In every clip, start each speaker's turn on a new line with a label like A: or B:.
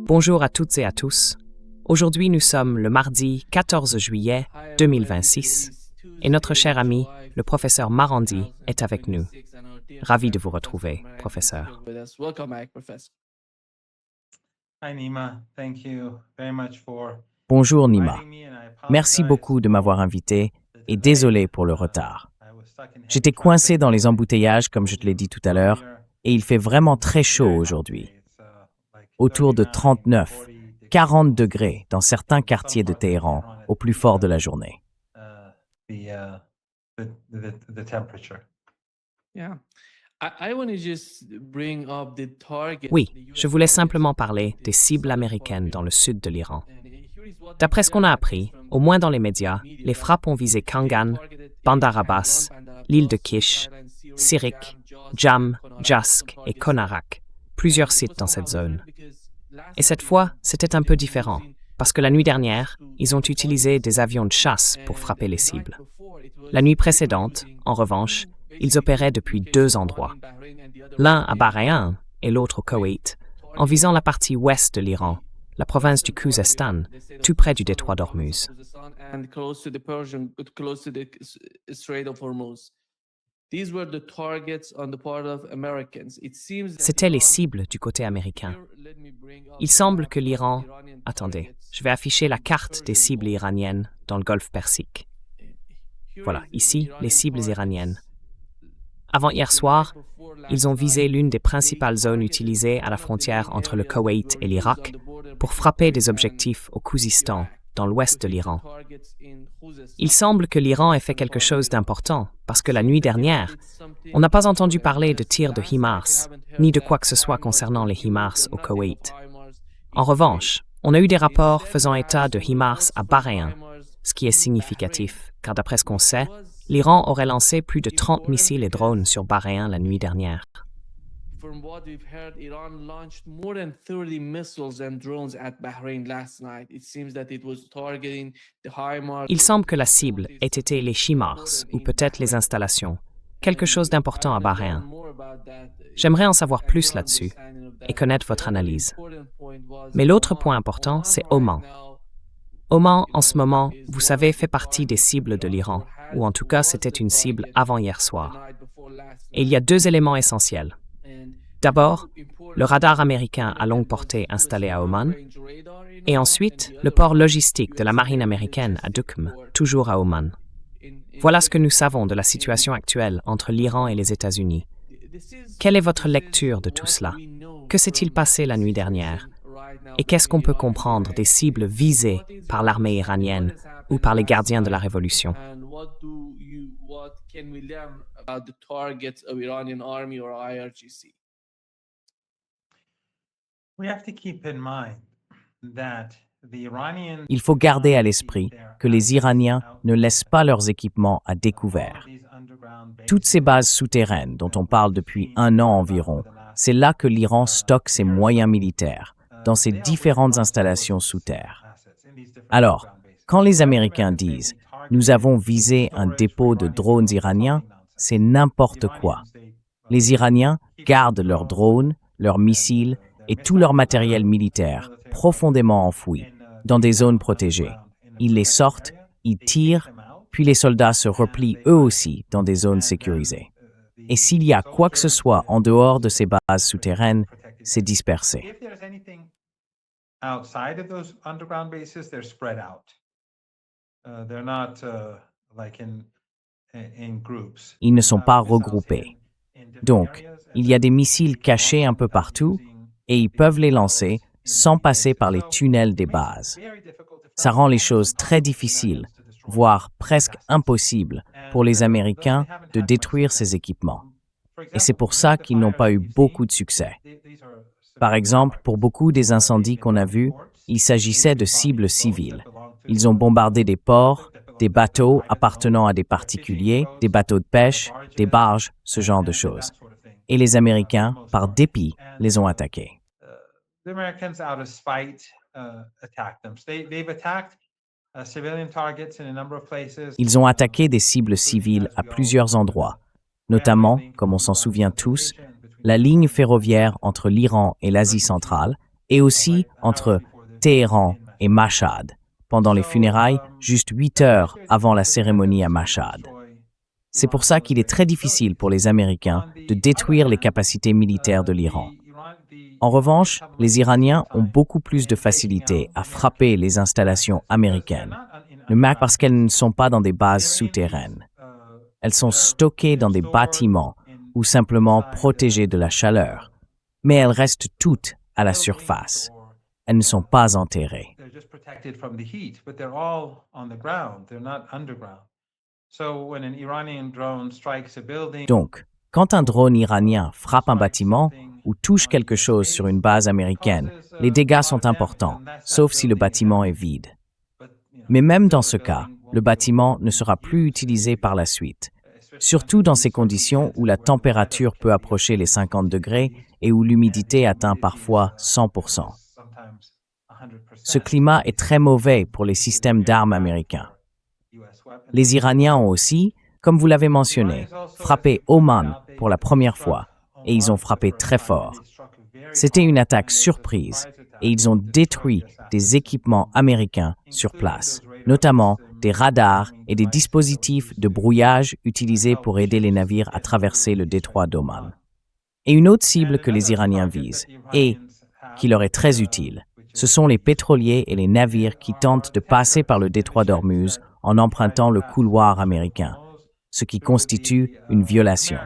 A: Bonjour à toutes et à tous. Aujourd'hui, nous sommes le mardi 14 juillet 2026 et notre cher ami, le professeur Marandi, est avec nous. Ravi de vous retrouver, professeur.
B: Bonjour Nima. Merci beaucoup de m'avoir invité et désolé pour le retard. J'étais coincé dans les embouteillages, comme je te l'ai dit tout à l'heure, et il fait vraiment très chaud aujourd'hui. Autour de 39, 40 degrés dans certains quartiers de Téhéran au plus fort de la journée.
A: Oui, je voulais simplement parler des cibles américaines dans le sud de l'Iran. D'après ce qu'on a appris, au moins dans les médias, les frappes ont visé Kangan, Bandar Abbas, l'île de Kish, Sirik, Jam, Jask et Konarak, plusieurs sites dans cette zone. Et cette fois, c'était un peu différent, parce que la nuit dernière, ils ont utilisé des avions de chasse pour frapper les cibles. La nuit précédente, en revanche, ils opéraient depuis deux endroits, l'un à Bahreïn et l'autre au Koweït, en visant la partie ouest de l'Iran, la province du Khuzestan, tout près du détroit d'Ormuz. C'étaient les cibles du côté américain. Il semble que l'Iran... Attendez, je vais afficher la carte des cibles iraniennes dans le golfe Persique. Voilà, ici, les cibles iraniennes. Avant hier soir, ils ont visé l'une des principales zones utilisées à la frontière entre le Koweït et l'Irak pour frapper des objectifs au Khuzistan, dans l'ouest de l'Iran. Il semble que l'Iran ait fait quelque chose d'important, parce que la nuit dernière, on n'a pas entendu parler de tirs de HIMARS, ni de quoi que ce soit concernant les HIMARS au Koweït. En revanche, on a eu des rapports faisant état de HIMARS à Bahreïn, ce qui est significatif, car d'après ce qu'on sait, l'Iran aurait lancé plus de 30 missiles et drones sur Bahreïn la nuit dernière. Il semble que la cible ait été les HIMARS, ou peut-être les installations, quelque chose d'important à Bahreïn. J'aimerais en savoir plus là-dessus et connaître votre analyse. Mais l'autre point important, c'est Oman. Oman, en ce moment, vous savez, fait partie des cibles de l'Iran, ou en tout cas, c'était une cible avant hier soir. Et il y a deux éléments essentiels. D'abord, le radar américain à longue portée installé à Oman, et ensuite, le port logistique de la marine américaine à Duqm, toujours à Oman. Voilà ce que nous savons de la situation actuelle entre l'Iran et les États-Unis. Quelle est votre lecture de tout cela? Que s'est-il passé la nuit dernière? Et qu'est-ce qu'on peut comprendre des cibles visées par l'armée iranienne ou par les gardiens de la révolution?
B: Il faut garder à l'esprit que les Iraniens ne laissent pas leurs équipements à découvert. Toutes ces bases souterraines dont on parle depuis un an environ, c'est là que l'Iran stocke ses moyens militaires, dans ses différentes installations sous terre. Alors, quand les Américains disent « nous avons visé un dépôt de drones iraniens », c'est n'importe quoi. Les Iraniens gardent leurs drones, leurs missiles et tout leur matériel militaire profondément enfoui, dans des zones protégées. Ils les sortent, ils tirent, puis les soldats se replient eux aussi dans des zones sécurisées. Et s'il y a quoi que ce soit en dehors de ces bases souterraines, c'est dispersé. Ils ne sont pas regroupés. Donc, il y a des missiles cachés un peu partout et ils peuvent les lancer sans passer par les tunnels des bases. Ça rend les choses très difficiles, voire presque impossibles, pour les Américains de détruire ces équipements. Et c'est pour ça qu'ils n'ont pas eu beaucoup de succès. Par exemple, pour beaucoup des incendies qu'on a vus, il s'agissait de cibles civiles. Ils ont bombardé des ports, des bateaux appartenant à des particuliers, des bateaux de pêche, des barges, ce genre de choses. Et les Américains, par dépit, les ont attaqués. Ils ont attaqué des cibles civiles à plusieurs endroits, notamment, comme on s'en souvient tous, la ligne ferroviaire entre l'Iran et l'Asie centrale, et aussi entre Téhéran et Mashhad, pendant les funérailles, juste 8 heures avant la cérémonie à Mashhad. C'est pour ça qu'il est très difficile pour les Américains de détruire les capacités militaires de l'Iran. En revanche, les Iraniens ont beaucoup plus de facilité à frapper les installations américaines, parce qu'elles ne sont pas dans des bases souterraines. Elles sont stockées dans des bâtiments ou simplement protégées de la chaleur, mais elles restent toutes à la surface. Elles ne sont pas enterrées. Donc, quand un drone iranien frappe un bâtiment ou touche quelque chose sur une base américaine, les dégâts sont importants, sauf si le bâtiment est vide. Mais même dans ce cas, le bâtiment ne sera plus utilisé par la suite, surtout dans ces conditions où la température peut approcher les 50 degrés et où l'humidité atteint parfois 100%. Ce climat est très mauvais pour les systèmes d'armes américains. Les Iraniens ont aussi, comme vous l'avez mentionné, frappé Oman pour la première fois, et ils ont frappé très fort. C'était une attaque surprise, et ils ont détruit des équipements américains sur place, notamment des radars et des dispositifs de brouillage utilisés pour aider les navires à traverser le détroit d'Oman. Et une autre cible que les Iraniens visent, et qui leur est très utile, ce sont les pétroliers et les navires qui tentent de passer par le détroit d'Ormuz en empruntant le couloir américain, ce qui constitue une violation.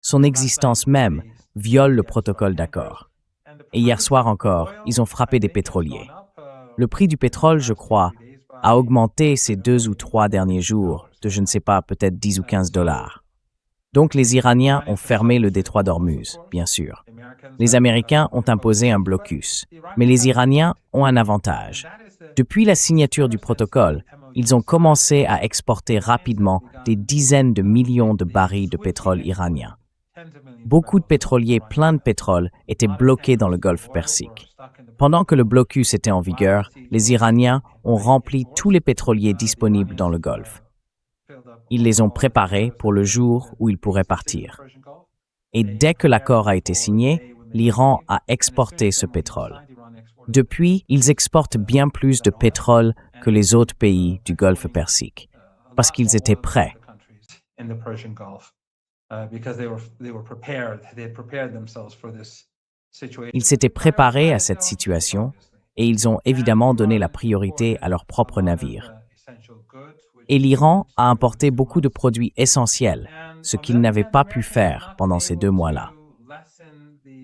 B: Son existence même viole le protocole d'accord. Et hier soir encore, ils ont frappé des pétroliers. Le prix du pétrole, je crois, a augmenté ces 2 ou 3 derniers jours de, je ne sais pas, peut-être 10 ou 15 dollars. Donc les Iraniens ont fermé le détroit d'Ormuz, bien sûr. Les Américains ont imposé un blocus, mais les Iraniens ont un avantage. Depuis la signature du protocole, ils ont commencé à exporter rapidement des dizaines de millions de barils de pétrole iranien. Beaucoup de pétroliers pleins de pétrole étaient bloqués dans le golfe Persique. Pendant que le blocus était en vigueur, les Iraniens ont rempli tous les pétroliers disponibles dans le golfe. Ils les ont préparés pour le jour où ils pourraient partir. Et dès que l'accord a été signé, l'Iran a exporté ce pétrole. Depuis, ils exportent bien plus de pétrole que les autres pays du golfe Persique, parce qu'ils étaient prêts. Ils s'étaient préparés à cette situation et ils ont évidemment donné la priorité à leurs propres navires. Et l'Iran a importé beaucoup de produits essentiels, ce qu'il n'avait pas pu faire pendant ces 2 mois-là.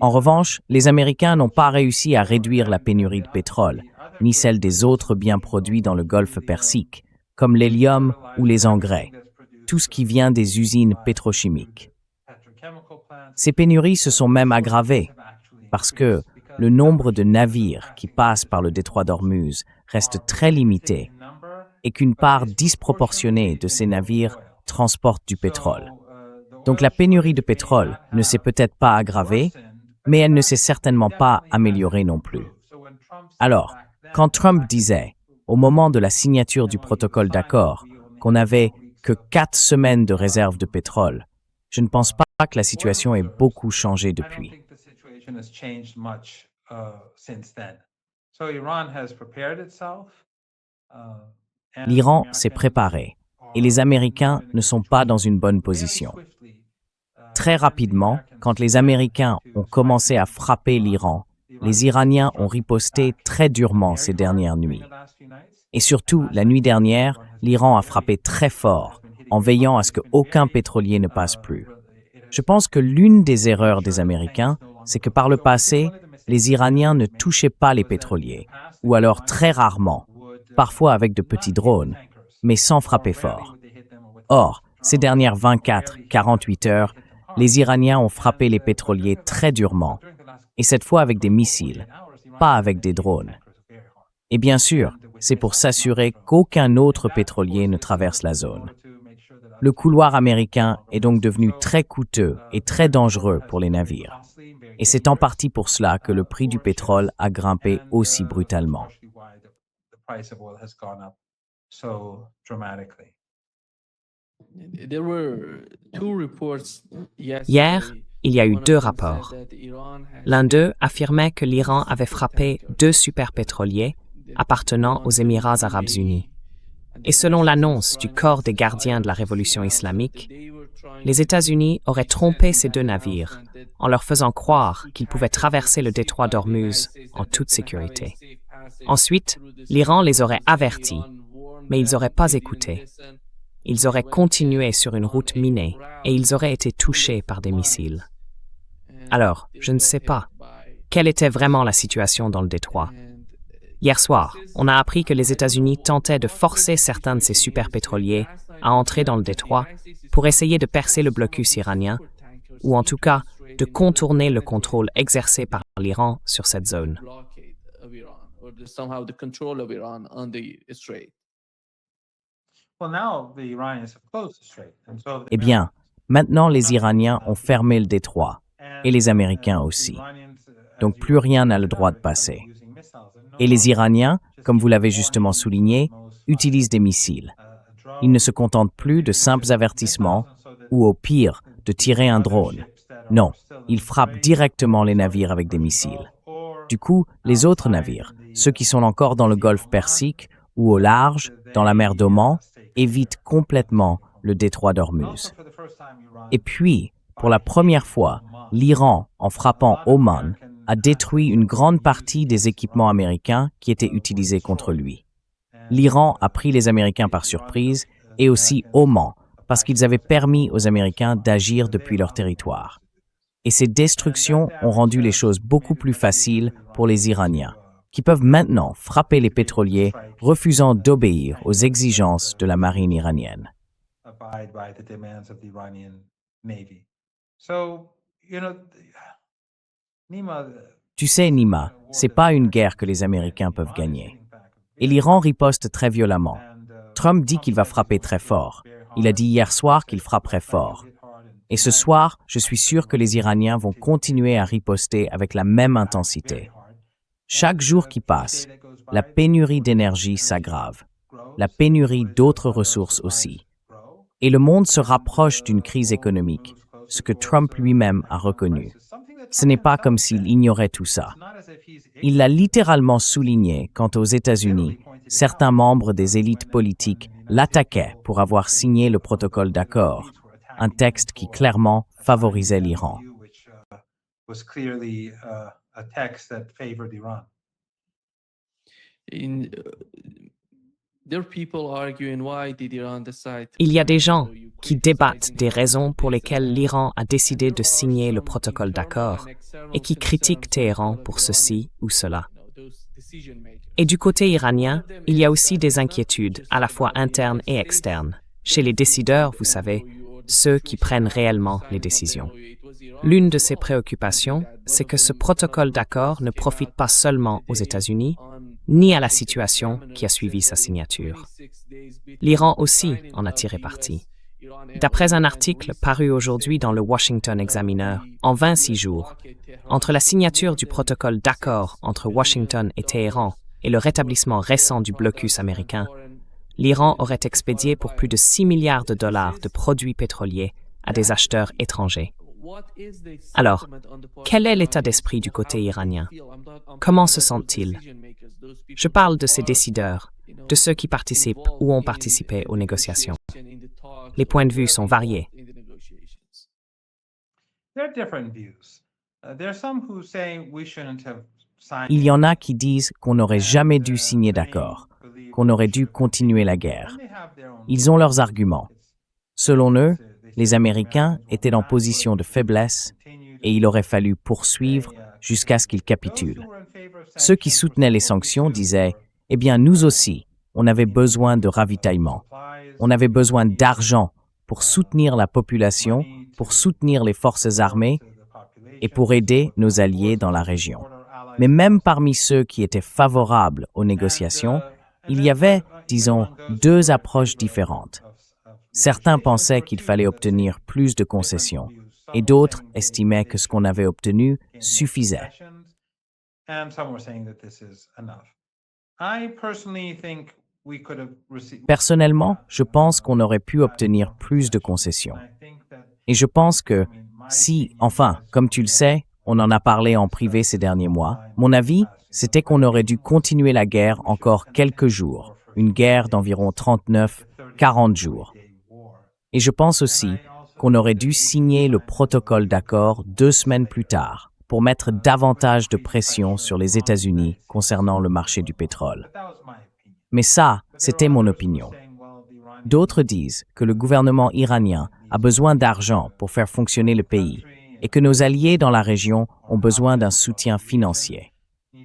B: En revanche, les Américains n'ont pas réussi à réduire la pénurie de pétrole, ni celle des autres biens produits dans le golfe Persique, comme l'hélium ou les engrais, tout ce qui vient des usines pétrochimiques. Ces pénuries se sont même aggravées, parce que le nombre de navires qui passent par le détroit d'Ormuz reste très limité, et qu'une part disproportionnée de ces navires transporte du pétrole. Donc la pénurie de pétrole ne s'est peut-être pas aggravée, mais elle ne s'est certainement pas améliorée non plus. Alors, quand Trump disait, au moment de la signature du protocole d'accord, qu'on n'avait que 4 semaines de réserve de pétrole, je ne pense pas que la situation ait beaucoup changé depuis. L'Iran s'est préparé et les Américains ne sont pas dans une bonne position. Très rapidement, quand les Américains ont commencé à frapper l'Iran, les Iraniens ont riposté très durement ces dernières nuits. Et surtout, la nuit dernière, l'Iran a frappé très fort, en veillant à ce qu'aucun pétrolier ne passe plus. Je pense que l'une des erreurs des Américains, c'est que par le passé, les Iraniens ne touchaient pas les pétroliers, ou alors très rarement, parfois avec de petits drones, mais sans frapper fort. Or, ces dernières 24-48 heures, les Iraniens ont frappé les pétroliers très durement, et cette fois avec des missiles, pas avec des drones. Et bien sûr, c'est pour s'assurer qu'aucun autre pétrolier ne traverse la zone. Le couloir américain est donc devenu très coûteux et très dangereux pour les navires. Et c'est en partie pour cela que le prix du pétrole a grimpé aussi brutalement.
A: Hier, il y a eu deux rapports. L'un d'eux affirmait que l'Iran avait frappé deux superpétroliers appartenant aux Émirats arabes unis. Et selon l'annonce du corps des gardiens de la révolution islamique, les États-Unis auraient trompé ces deux navires en leur faisant croire qu'ils pouvaient traverser le détroit d'Ormuz en toute sécurité. Ensuite, l'Iran les aurait avertis, mais ils n'auraient pas écouté. Ils auraient continué sur une route minée et ils auraient été touchés par des missiles. Alors, je ne sais pas. Quelle était vraiment la situation dans le détroit? Hier soir, on a appris que les États-Unis tentaient de forcer certains de ces superpétroliers à entrer dans le détroit pour essayer de percer le blocus iranien, ou en tout cas de contourner le contrôle exercé par l'Iran sur cette zone.
B: Eh bien, maintenant les Iraniens ont fermé le détroit, et les Américains aussi. Donc plus rien n'a le droit de passer. Et les Iraniens, comme vous l'avez justement souligné, utilisent des missiles. Ils ne se contentent plus de simples avertissements ou au pire de tirer un drone. Non, ils frappent directement les navires avec des missiles. Du coup, les autres navires, ceux qui sont encore dans le golfe Persique ou au large, dans la mer d'Oman, évitent complètement le détroit d'Ormuz. Et puis, pour la première fois, l'Iran, en frappant Oman, a détruit une grande partie des équipements américains qui étaient utilisés contre lui. L'Iran a pris les Américains par surprise et aussi Oman, parce qu'ils avaient permis aux Américains d'agir depuis leur territoire. Et ces destructions ont rendu les choses beaucoup plus faciles pour les Iraniens, qui peuvent maintenant frapper les pétroliers refusant d'obéir aux exigences de la marine iranienne. Tu sais, Nima, c'est pas une guerre que les Américains peuvent gagner. Et l'Iran riposte très violemment. Trump dit qu'il va frapper très fort. Il a dit hier soir qu'il frapperait fort. Et ce soir, je suis sûr que les Iraniens vont continuer à riposter avec la même intensité. Chaque jour qui passe, la pénurie d'énergie s'aggrave. La pénurie d'autres ressources aussi. Et le monde se rapproche d'une crise économique, ce que Trump lui-même a reconnu. Ce n'est pas comme s'il ignorait tout ça. Il l'a littéralement souligné quand aux États-Unis, certains membres des élites politiques l'attaquaient pour avoir signé le protocole d'accord, un texte qui clairement favorisait l'Iran.
A: Il y a des gens qui débattent des raisons pour lesquelles l'Iran a décidé de signer le protocole d'accord et qui critiquent Téhéran pour ceci ou cela. Et du côté iranien, il y a aussi des inquiétudes, à la fois internes et externes. Chez les décideurs, vous savez, ceux qui prennent réellement les décisions. L'une de ces préoccupations, c'est que ce protocole d'accord ne profite pas seulement aux États-Unis, ni à la situation qui a suivi sa signature. L'Iran aussi en a tiré parti. D'après un article paru aujourd'hui dans le Washington Examiner, en 26 jours, entre la signature du protocole d'accord entre Washington et Téhéran et le rétablissement récent du blocus américain, l'Iran aurait expédié pour plus de 6 milliards de dollars de produits pétroliers à des acheteurs étrangers. Alors, quel est l'état d'esprit du côté iranien? Comment se sentent-ils? Je parle de ces décideurs, de ceux qui participent ou ont participé aux négociations. Les points de vue sont variés.
B: Il y en a qui disent qu'on n'aurait jamais dû signer d'accord, qu'on aurait dû continuer la guerre. Ils ont leurs arguments. Selon eux, les Américains étaient en position de faiblesse et il aurait fallu poursuivre jusqu'à ce qu'ils capitulent. Ceux qui soutenaient les sanctions disaient « Eh bien, nous aussi, on avait besoin de ravitaillement. On avait besoin d'argent pour soutenir la population, pour soutenir les forces armées et pour aider nos alliés dans la région. » Mais même parmi ceux qui étaient favorables aux négociations, il y avait, disons, deux approches différentes. Certains pensaient qu'il fallait obtenir plus de concessions, et d'autres estimaient que ce qu'on avait obtenu suffisait. Personnellement, je pense qu'on aurait pu obtenir plus de concessions. Et je pense que si, enfin, comme tu le sais, on en a parlé en privé ces derniers mois, mon avis, c'était qu'on aurait dû continuer la guerre encore quelques jours, une guerre d'environ 39, 40 jours. Et je pense aussi qu'on aurait dû signer le protocole d'accord 2 semaines plus tard pour mettre davantage de pression sur les États-Unis concernant le marché du pétrole. Mais ça, c'était mon opinion. D'autres disent que le gouvernement iranien a besoin d'argent pour faire fonctionner le pays et que nos alliés dans la région ont besoin d'un soutien financier.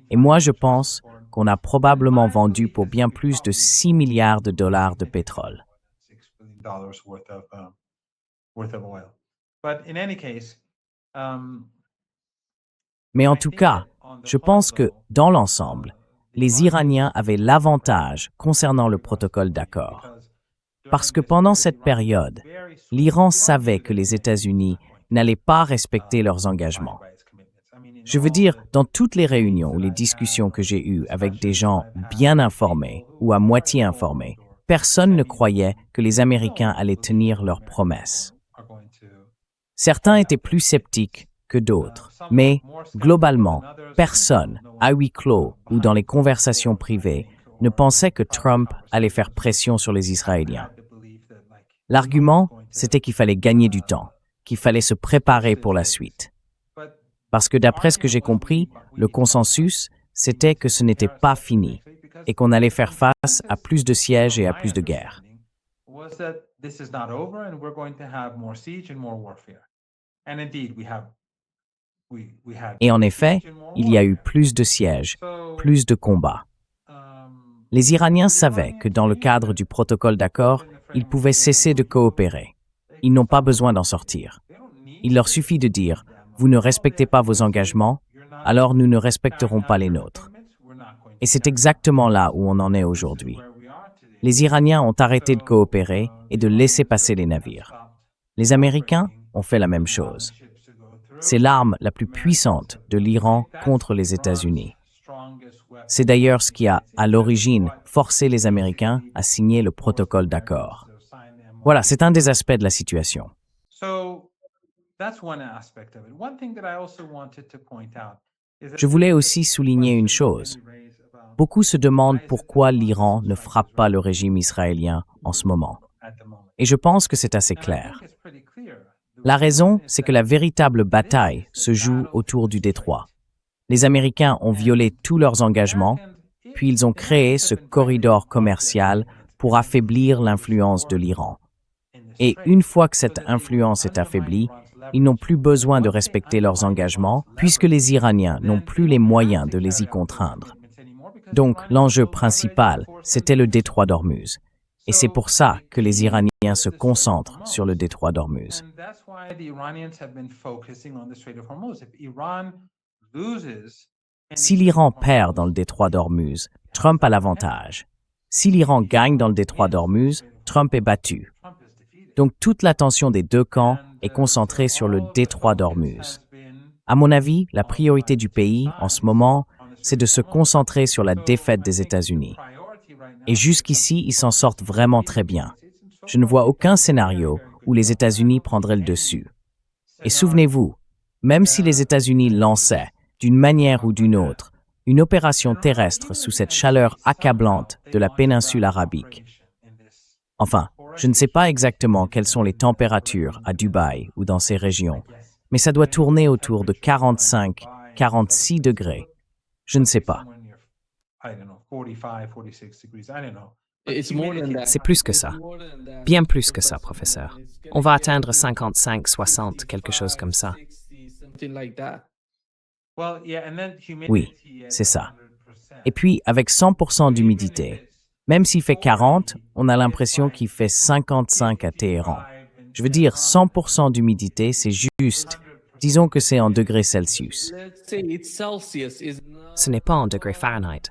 B: Et moi, je pense qu'on a probablement vendu pour bien plus de 6 milliards de dollars de pétrole. Mais en tout cas, je pense que, dans l'ensemble, les Iraniens avaient l'avantage concernant le protocole d'accord. Parce que pendant cette période, l'Iran savait que les États-Unis n'allaient pas respecter leurs engagements. Je veux dire, dans toutes les réunions ou les discussions que j'ai eues avec des gens bien informés ou à moitié informés, personne ne croyait que les Américains allaient tenir leurs promesses. Certains étaient plus sceptiques que d'autres, mais globalement, personne, à huis clos ou dans les conversations privées, ne pensait que Trump allait faire pression sur les Israéliens. L'argument, c'était qu'il fallait gagner du temps, qu'il fallait se préparer pour la suite. Parce que d'après ce que j'ai compris, le consensus, c'était que ce n'était pas fini et qu'on allait faire face à plus de sièges et à plus de guerres. Et en effet, il y a eu plus de sièges, plus de combats. Les Iraniens savaient que dans le cadre du protocole d'accord, ils pouvaient cesser de coopérer. Ils n'ont pas besoin d'en sortir. Il leur suffit de dire « Vous ne respectez pas vos engagements, alors nous ne respecterons pas les nôtres ». Et c'est exactement là où on en est aujourd'hui. Les Iraniens ont arrêté de coopérer et de laisser passer les navires. Les Américains ont fait la même chose. C'est l'arme la plus puissante de l'Iran contre les États-Unis. C'est d'ailleurs ce qui a, à l'origine, forcé les Américains à signer le protocole d'accord. Voilà, c'est un des aspects de la situation. Je voulais aussi souligner une chose. Beaucoup se demandent pourquoi l'Iran ne frappe pas le régime israélien en ce moment. Et je pense que c'est assez clair. La raison, c'est que la véritable bataille se joue autour du détroit. Les Américains ont violé tous leurs engagements, puis ils ont créé ce corridor commercial pour affaiblir l'influence de l'Iran. Et une fois que cette influence est affaiblie, ils n'ont plus besoin de respecter leurs engagements, puisque les Iraniens n'ont plus les moyens de les y contraindre. Donc, l'enjeu principal, c'était le détroit d'Ormuz. Et c'est pour ça que les Iraniens se concentrent sur le détroit d'Ormuz. Si l'Iran perd dans le détroit d'Ormuz, Trump a l'avantage. Si l'Iran gagne dans le détroit d'Ormuz, Trump est battu. Donc toute l'attention des deux camps est concentrée sur le détroit d'Ormuz. À mon avis, la priorité du pays, en ce moment, c'est de se concentrer sur la défaite des États-Unis. Et jusqu'ici, ils s'en sortent vraiment très bien. Je ne vois aucun scénario où les États-Unis prendraient le dessus. Et souvenez-vous, même si les États-Unis lançaient, d'une manière ou d'une autre, une opération terrestre sous cette chaleur accablante de la péninsule arabique. Enfin, je ne sais pas exactement quelles sont les températures à Dubaï ou dans ces régions, mais ça doit tourner autour de 45, 46 degrés. Je ne sais pas.
A: C'est plus que ça. Bien plus que ça, professeur. On va atteindre 55, 60, quelque chose comme ça.
B: Oui, c'est ça. Et puis, avec 100% d'humidité, même s'il fait 40, on a l'impression qu'il fait 55 à Téhéran. Je veux dire, 100% d'humidité, c'est juste. Disons que c'est en degrés Celsius.
A: Ce n'est pas en degrés Fahrenheit.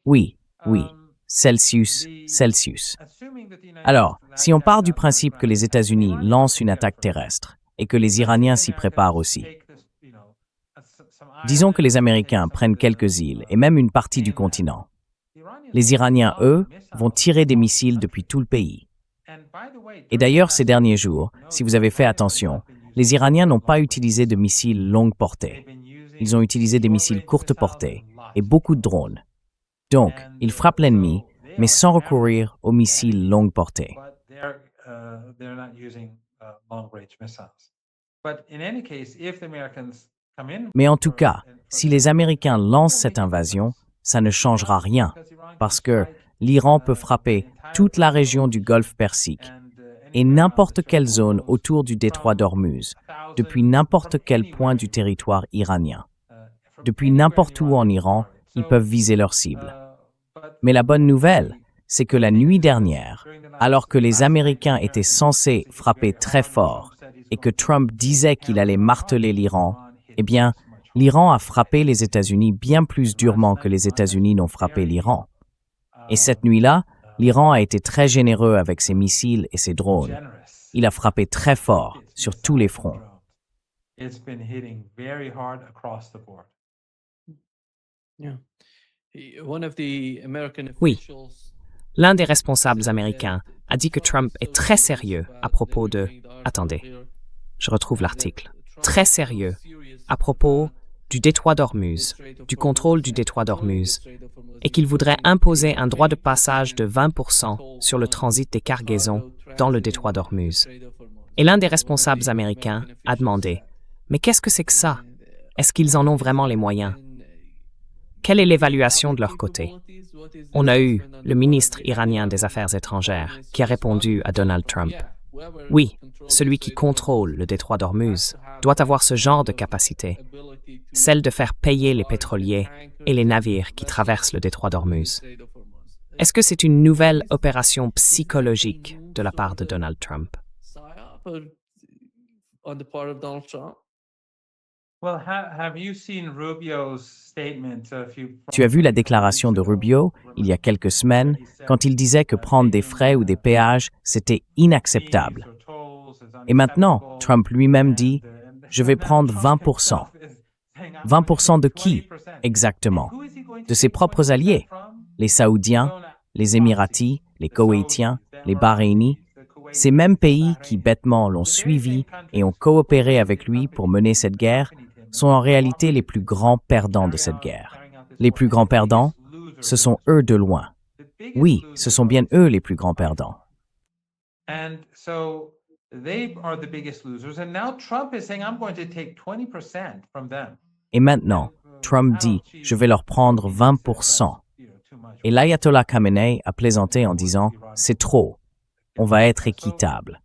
B: Oui, Celsius. Alors, si on part du principe que les États-Unis lancent une attaque terrestre et que les Iraniens s'y préparent aussi, disons que les Américains prennent quelques îles et même une partie du continent. Les Iraniens, eux, vont tirer des missiles depuis tout le pays. Et d'ailleurs, ces derniers jours, si vous avez fait attention, les Iraniens n'ont pas utilisé de missiles longue portée. Ils ont utilisé des missiles courte portée et beaucoup de drones. Donc, ils frappent l'ennemi, mais sans recourir aux missiles longue portée. Mais en tout cas, si les Américains lancent cette invasion, ça ne changera rien, parce que l'Iran peut frapper toute la région du Golfe Persique et n'importe quelle zone autour du détroit d'Ormuz, depuis n'importe quel point du territoire iranien. Depuis n'importe où en Iran, ils peuvent viser leur cible. Mais la bonne nouvelle, c'est que la nuit dernière, alors que les Américains étaient censés frapper très fort et que Trump disait qu'il allait marteler l'Iran, eh bien, l'Iran a frappé les États-Unis bien plus durement que les États-Unis n'ont frappé l'Iran. Et cette nuit-là, l'Iran a été très généreux avec ses missiles et ses drones. Il a frappé très fort sur tous les fronts.
A: Oui, l'un des responsables américains a dit que Trump est très sérieux à propos de... Attendez, je retrouve l'article. Très sérieux à propos du détroit d'Ormuz, du contrôle du détroit d'Ormuz, et qu'il voudrait imposer un droit de passage de 20% sur le transit des cargaisons dans le détroit d'Ormuz. Et l'un des responsables américains a demandé « Mais qu'est-ce que c'est que ça? Est-ce qu'ils en ont vraiment les moyens? Quelle est l'évaluation de leur côté ?» On a eu le ministre iranien des Affaires étrangères qui a répondu à Donald Trump. Oui, celui qui contrôle le détroit d'Ormuz doit avoir ce genre de capacité, celle de faire payer les pétroliers et les navires qui traversent le détroit d'Ormuz. Est-ce que c'est une nouvelle opération psychologique de la part de Donald Trump?
B: Tu as vu la déclaration de Rubio il y a quelques semaines quand il disait que prendre des frais ou des péages, c'était inacceptable. Et maintenant, Trump lui-même dit « Je vais prendre 20%. 20% de qui, exactement? De ses propres alliés, les Saoudiens, les Émiratis, les Koweïtiens, les Bahreïnis, ces mêmes pays qui bêtement l'ont suivi et ont coopéré avec lui pour mener cette guerre sont en réalité les plus grands perdants de cette guerre. Les plus grands perdants, ce sont eux de loin. Oui, ce sont bien eux les plus grands perdants. Et maintenant, Trump dit « Je vais leur prendre 20%. » Et l'ayatollah Khamenei a plaisanté en disant « C'est trop. On va être équitable. »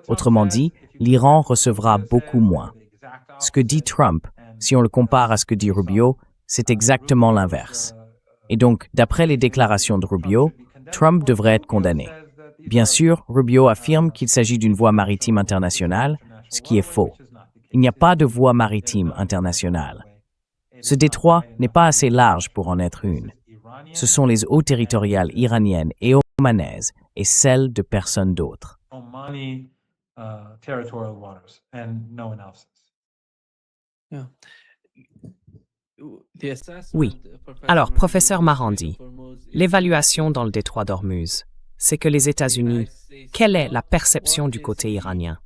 B: Autrement dit, l'Iran recevra beaucoup moins. Ce que dit Trump, si on le compare à ce que dit Rubio, c'est exactement l'inverse. Et donc, d'après les déclarations de Rubio, Trump devrait être condamné. Bien sûr, Rubio affirme qu'il s'agit d'une voie maritime internationale, ce qui est faux. Il n'y a pas de voie maritime internationale. Ce détroit n'est pas assez large pour en être une. Ce sont les eaux territoriales iraniennes et omanaises et celles de personne d'autre.
A: Oui. Alors, professeur Marandi, l'évaluation dans le détroit d'Ormuz, c'est que les États-Unis, quelle est la perception du côté iranien?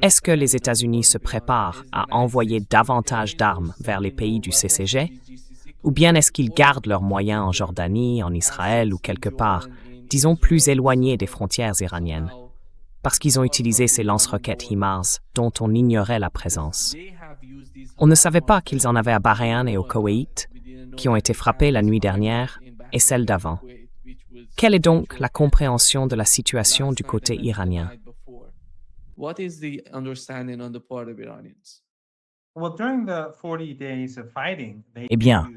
A: Est-ce que les États-Unis se préparent à envoyer davantage d'armes vers les pays du CCG? Ou bien est-ce qu'ils gardent leurs moyens en Jordanie, en Israël ou quelque part, disons plus éloignés des frontières iraniennes? Parce qu'ils ont utilisé ces lance-roquettes HIMARS dont on ignorait la présence. On ne savait pas qu'ils en avaient à Bahreïn et au Koweït, qui ont été frappés la nuit dernière, et celle d'avant. Quelle est donc la compréhension de la situation du côté iranien?
B: Eh bien,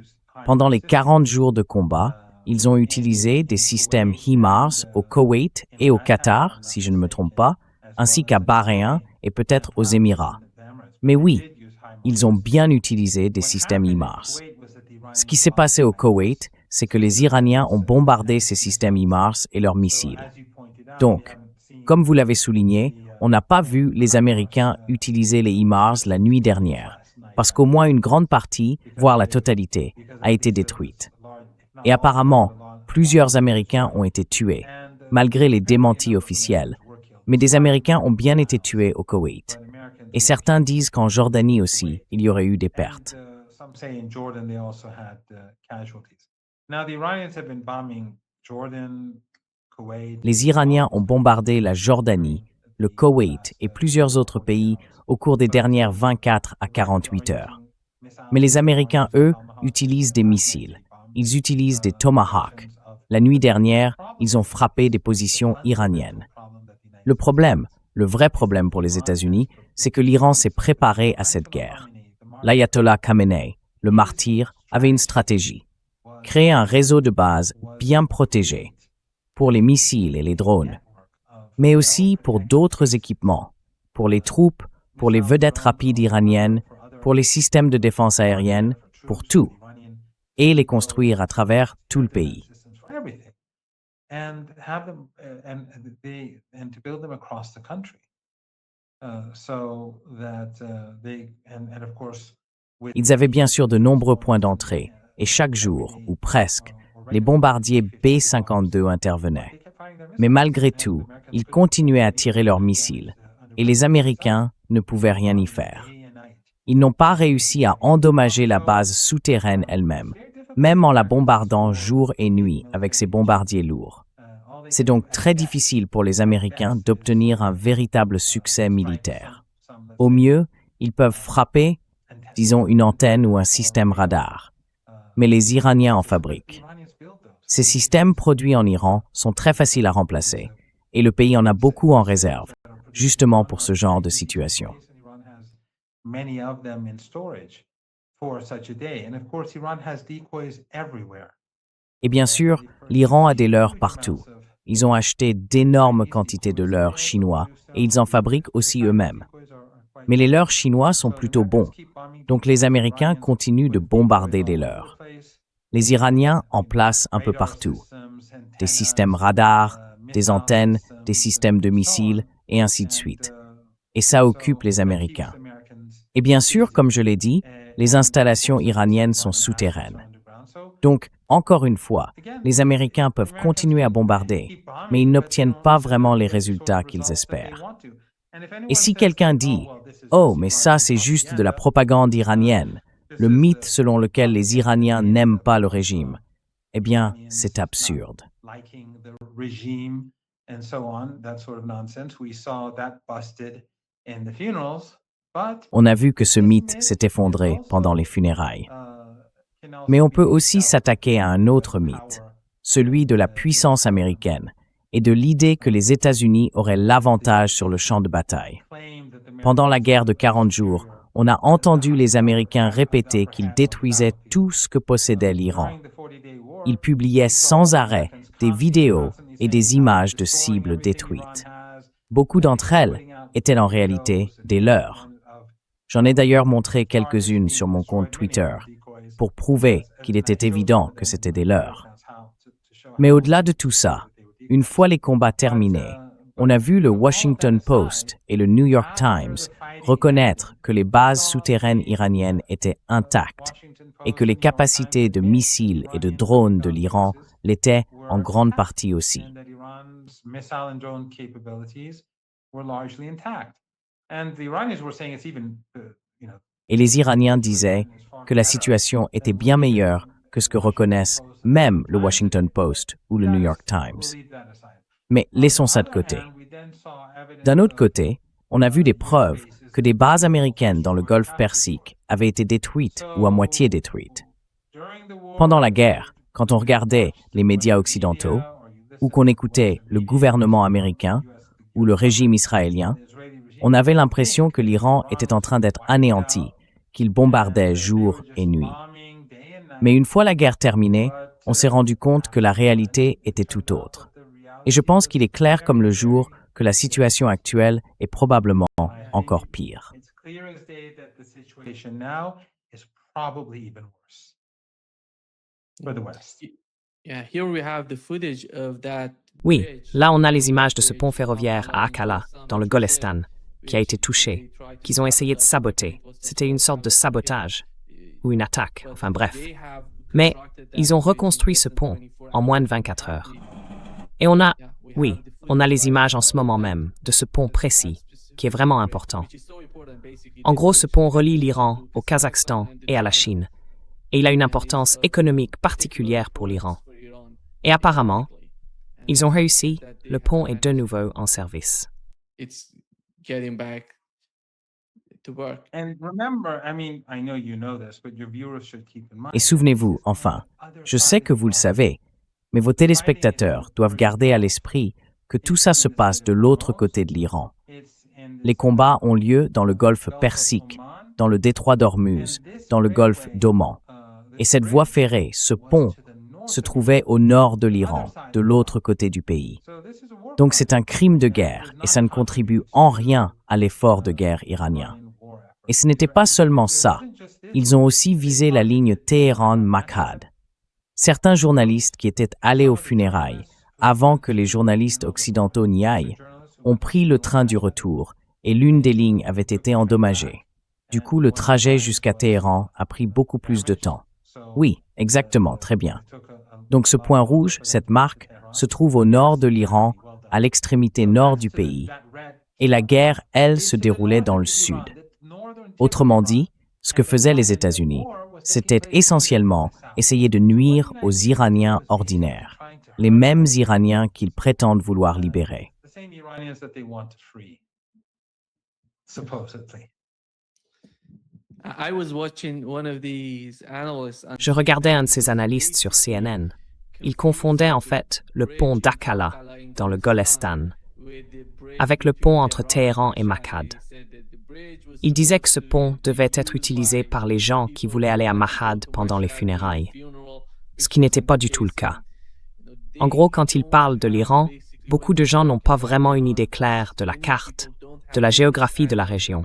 B: pendant les 40 jours de combat, ils ont utilisé des systèmes HIMARS au Koweït et au Qatar, si je ne me trompe pas, ainsi qu'à Bahreïn et peut-être aux Émirats. Mais oui, ils ont bien utilisé des systèmes HIMARS. Ce qui s'est passé au Koweït, c'est que les Iraniens ont bombardé ces systèmes HIMARS et leurs missiles. Donc, comme vous l'avez souligné, on n'a pas vu les Américains utiliser les HIMARS la nuit dernière, parce qu'au moins une grande partie, voire la totalité, a été détruite. Et apparemment, plusieurs Américains ont été tués, malgré les démentis officiels. Mais des Américains ont bien été tués au Koweït. Et certains disent qu'en Jordanie aussi, il y aurait eu des pertes. Les Iraniens ont bombardé la Jordanie, le Koweït et plusieurs autres pays au cours des dernières 24 à 48 heures. Mais les Américains, eux, utilisent des missiles. Ils utilisent des Tomahawks. La nuit dernière, ils ont frappé des positions iraniennes. Le problème, le vrai problème pour les États-Unis, c'est que l'Iran s'est préparé à cette guerre. L'ayatollah Khamenei, le martyr, avait une stratégie. Créer un réseau de bases bien protégé pour les missiles et les drones, mais aussi pour d'autres équipements, pour les troupes, pour les vedettes rapides iraniennes, pour les systèmes de défense aérienne, pour tout, et les construire à travers tout le pays. Ils avaient bien sûr de nombreux points d'entrée, et chaque jour, ou presque, les bombardiers B-52 intervenaient. Mais malgré tout, ils continuaient à tirer leurs missiles, et les Américains ne pouvaient rien y faire. Ils n'ont pas réussi à endommager la base souterraine elle-même, même en la bombardant jour et nuit avec ces bombardiers lourds. C'est donc très difficile pour les Américains d'obtenir un véritable succès militaire. Au mieux, ils peuvent frapper, disons une antenne ou un système radar. Mais les Iraniens en fabriquent. Ces systèmes produits en Iran sont très faciles à remplacer, et le pays en a beaucoup en réserve, justement pour ce genre de situation. Et bien sûr, l'Iran a des leurres partout. Ils ont acheté d'énormes quantités de leurres chinois et ils en fabriquent aussi eux-mêmes. Mais les leurres chinois sont plutôt bons, donc les Américains continuent de bombarder des leurres. Les Iraniens en placent un peu partout. Des systèmes radars, des antennes, des systèmes de missiles, et ainsi de suite. Et ça occupe les Américains. Et bien sûr, comme je l'ai dit, les installations iraniennes sont souterraines. Donc, encore une fois, les Américains peuvent continuer à bombarder, mais ils n'obtiennent pas vraiment les résultats qu'ils espèrent. Et si quelqu'un dit « Oh, mais ça c'est juste de la propagande iranienne », le mythe selon lequel les Iraniens n'aiment pas le régime, eh bien, c'est absurde. On a vu que ce mythe s'est effondré pendant les funérailles. Mais on peut aussi s'attaquer à un autre mythe, celui de la puissance américaine et de l'idée que les États-Unis auraient l'avantage sur le champ de bataille. Pendant la guerre de 40 jours, on a entendu les Américains répéter qu'ils détruisaient tout ce que possédait l'Iran. Ils publiaient sans arrêt des vidéos et des images de cibles détruites. Beaucoup d'entre elles étaient en réalité des leurs. J'en ai d'ailleurs montré quelques-unes sur mon compte Twitter pour prouver qu'il était évident que c'était des leurs. Mais au-delà de tout ça, une fois les combats terminés, on a vu le Washington Post et le New York Times reconnaître que les bases souterraines iraniennes étaient intactes et que les capacités de missiles et de drones de l'Iran l'étaient en grande partie aussi. Et les Iraniens disaient que la situation était bien meilleure que ce que reconnaissent même le Washington Post ou le New York Times. Mais laissons ça de côté. D'un autre côté, on a vu des preuves que des bases américaines dans le Golfe Persique avaient été détruites ou à moitié détruites. Pendant la guerre, quand on regardait les médias occidentaux, ou qu'on écoutait le gouvernement américain ou le régime israélien, on avait l'impression que l'Iran était en train d'être anéanti, qu'il bombardait jour et nuit. Mais une fois la guerre terminée, on s'est rendu compte que la réalité était tout autre. Et je pense qu'il est clair comme le jour que la situation actuelle est probablement encore pire.
A: Oui, là on a les images de ce pont ferroviaire à Akala, dans le Golestan, qui a été touché, qu'ils ont essayé de saboter. C'était une sorte de sabotage, ou une attaque, enfin bref. Mais ils ont reconstruit ce pont en moins de 24 heures. Et on a les images en ce moment même de ce pont précis, qui est vraiment important. En gros, ce pont relie l'Iran au Kazakhstan et à la Chine, et il a une importance économique particulière pour l'Iran. Et apparemment, ils ont réussi, le pont est de nouveau en service.
B: Et souvenez-vous, enfin, je sais que vous le savez, mais vos téléspectateurs doivent garder à l'esprit que tout ça se passe de l'autre côté de l'Iran. Les combats ont lieu dans le golfe Persique, dans le détroit d'Ormuz, dans le golfe d'Oman. Et cette voie ferrée, ce pont, se trouvait au nord de l'Iran, de l'autre côté du pays. Donc c'est un crime de guerre et ça ne contribue en rien à l'effort de guerre iranien. Et ce n'était pas seulement ça, ils ont aussi visé la ligne Téhéran-Mashhad. Certains journalistes qui étaient allés aux funérailles, avant que les journalistes occidentaux n'y aillent, ont pris le train du retour et l'une des lignes avait été endommagée. Du coup, le trajet jusqu'à Téhéran a pris beaucoup plus de temps. Oui, exactement, très bien. Donc ce point rouge, cette marque, se trouve au nord de l'Iran, à l'extrémité nord du pays, et la guerre, elle, se déroulait dans le sud. Autrement dit, ce que faisaient les États-Unis, c'était essentiellement essayer de nuire aux Iraniens ordinaires, les mêmes Iraniens qu'ils prétendent vouloir libérer.
A: Je regardais un de ces analystes sur CNN. Il confondait en fait le pont d'Akala, dans le Golestan, avec le pont entre Téhéran et Mashhad. Il disait que ce pont devait être utilisé par les gens qui voulaient aller à Mashhad pendant les funérailles, ce qui n'était pas du tout le cas. En gros, quand il parle de l'Iran, beaucoup de gens n'ont pas vraiment une idée claire de la carte, de la géographie de la région.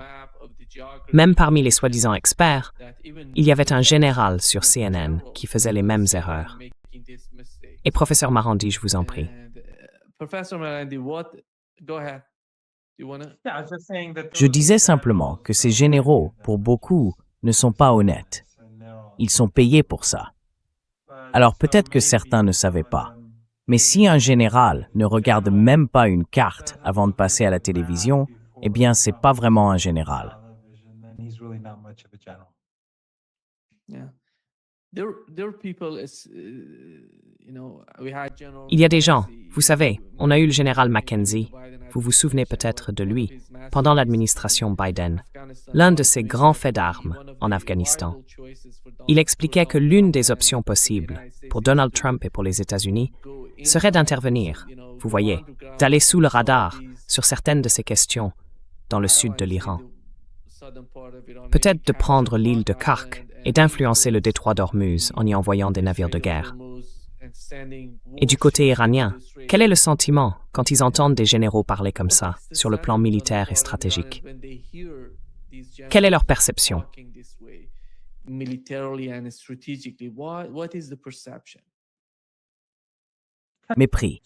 A: Même parmi les soi-disant experts, il y avait un général sur CNN qui faisait les mêmes erreurs. Et professeur Marandi, je vous en prie.
B: Je disais simplement que ces généraux, pour beaucoup, ne sont pas honnêtes. Ils sont payés pour ça. Alors peut-être que certains ne savaient pas. Mais si un général ne regarde même pas une carte avant de passer à la télévision, eh bien, c'est pas vraiment un général.
A: Il y a des gens, vous savez, on a eu le général Mackenzie, vous vous souvenez peut-être de lui, pendant l'administration Biden, l'un de ses grands faits d'armes en Afghanistan. Il expliquait que l'une des options possibles pour Donald Trump et pour les États-Unis serait d'intervenir, vous voyez, d'aller sous le radar sur certaines de ces questions dans le sud de l'Iran. Peut-être de prendre l'île de Kark et d'influencer le détroit d'Ormuz en y envoyant des navires de guerre. Et du côté iranien, quel est le sentiment quand ils entendent des généraux parler comme ça, sur le plan militaire et stratégique? Quelle est leur perception?
B: Mépris.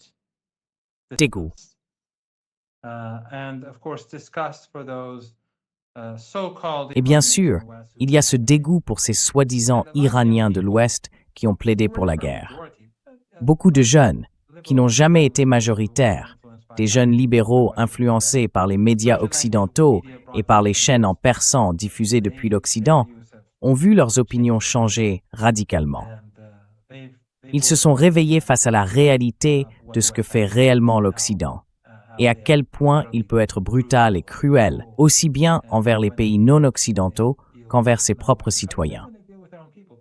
A: Dégoût.
B: Et bien sûr, il y a ce dégoût pour ces soi-disant Iraniens de l'Ouest qui ont plaidé pour la guerre. Beaucoup de jeunes, qui n'ont jamais été majoritaires, des jeunes libéraux influencés par les médias occidentaux et par les chaînes en persan diffusées depuis l'Occident, ont vu leurs opinions changer radicalement. Ils se sont réveillés face à la réalité de ce que fait réellement l'Occident et à quel point il peut être brutal et cruel, aussi bien envers les pays non occidentaux qu'envers ses propres citoyens.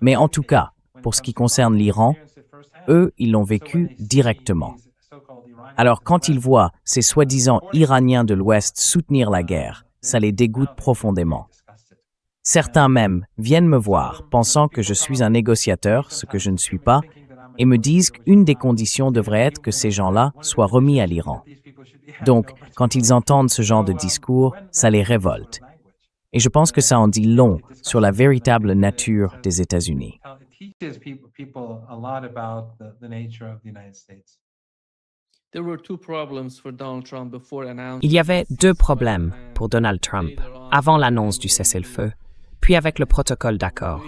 B: Mais en tout cas, pour ce qui concerne l'Iran, eux, ils l'ont vécu directement. Alors quand ils voient ces soi-disant Iraniens de l'Ouest soutenir la guerre, ça les dégoûte profondément. Certains même viennent me voir pensant que je suis un négociateur, ce que je ne suis pas, et me disent qu'une des conditions devrait être que ces gens-là soient remis à l'Iran. Donc, quand ils entendent ce genre de discours, ça les révolte. Et je pense que ça en dit long sur la véritable nature des États-Unis.
A: Il y avait deux problèmes pour Donald Trump avant l'annonce du cessez-le-feu, puis avec le protocole d'accord.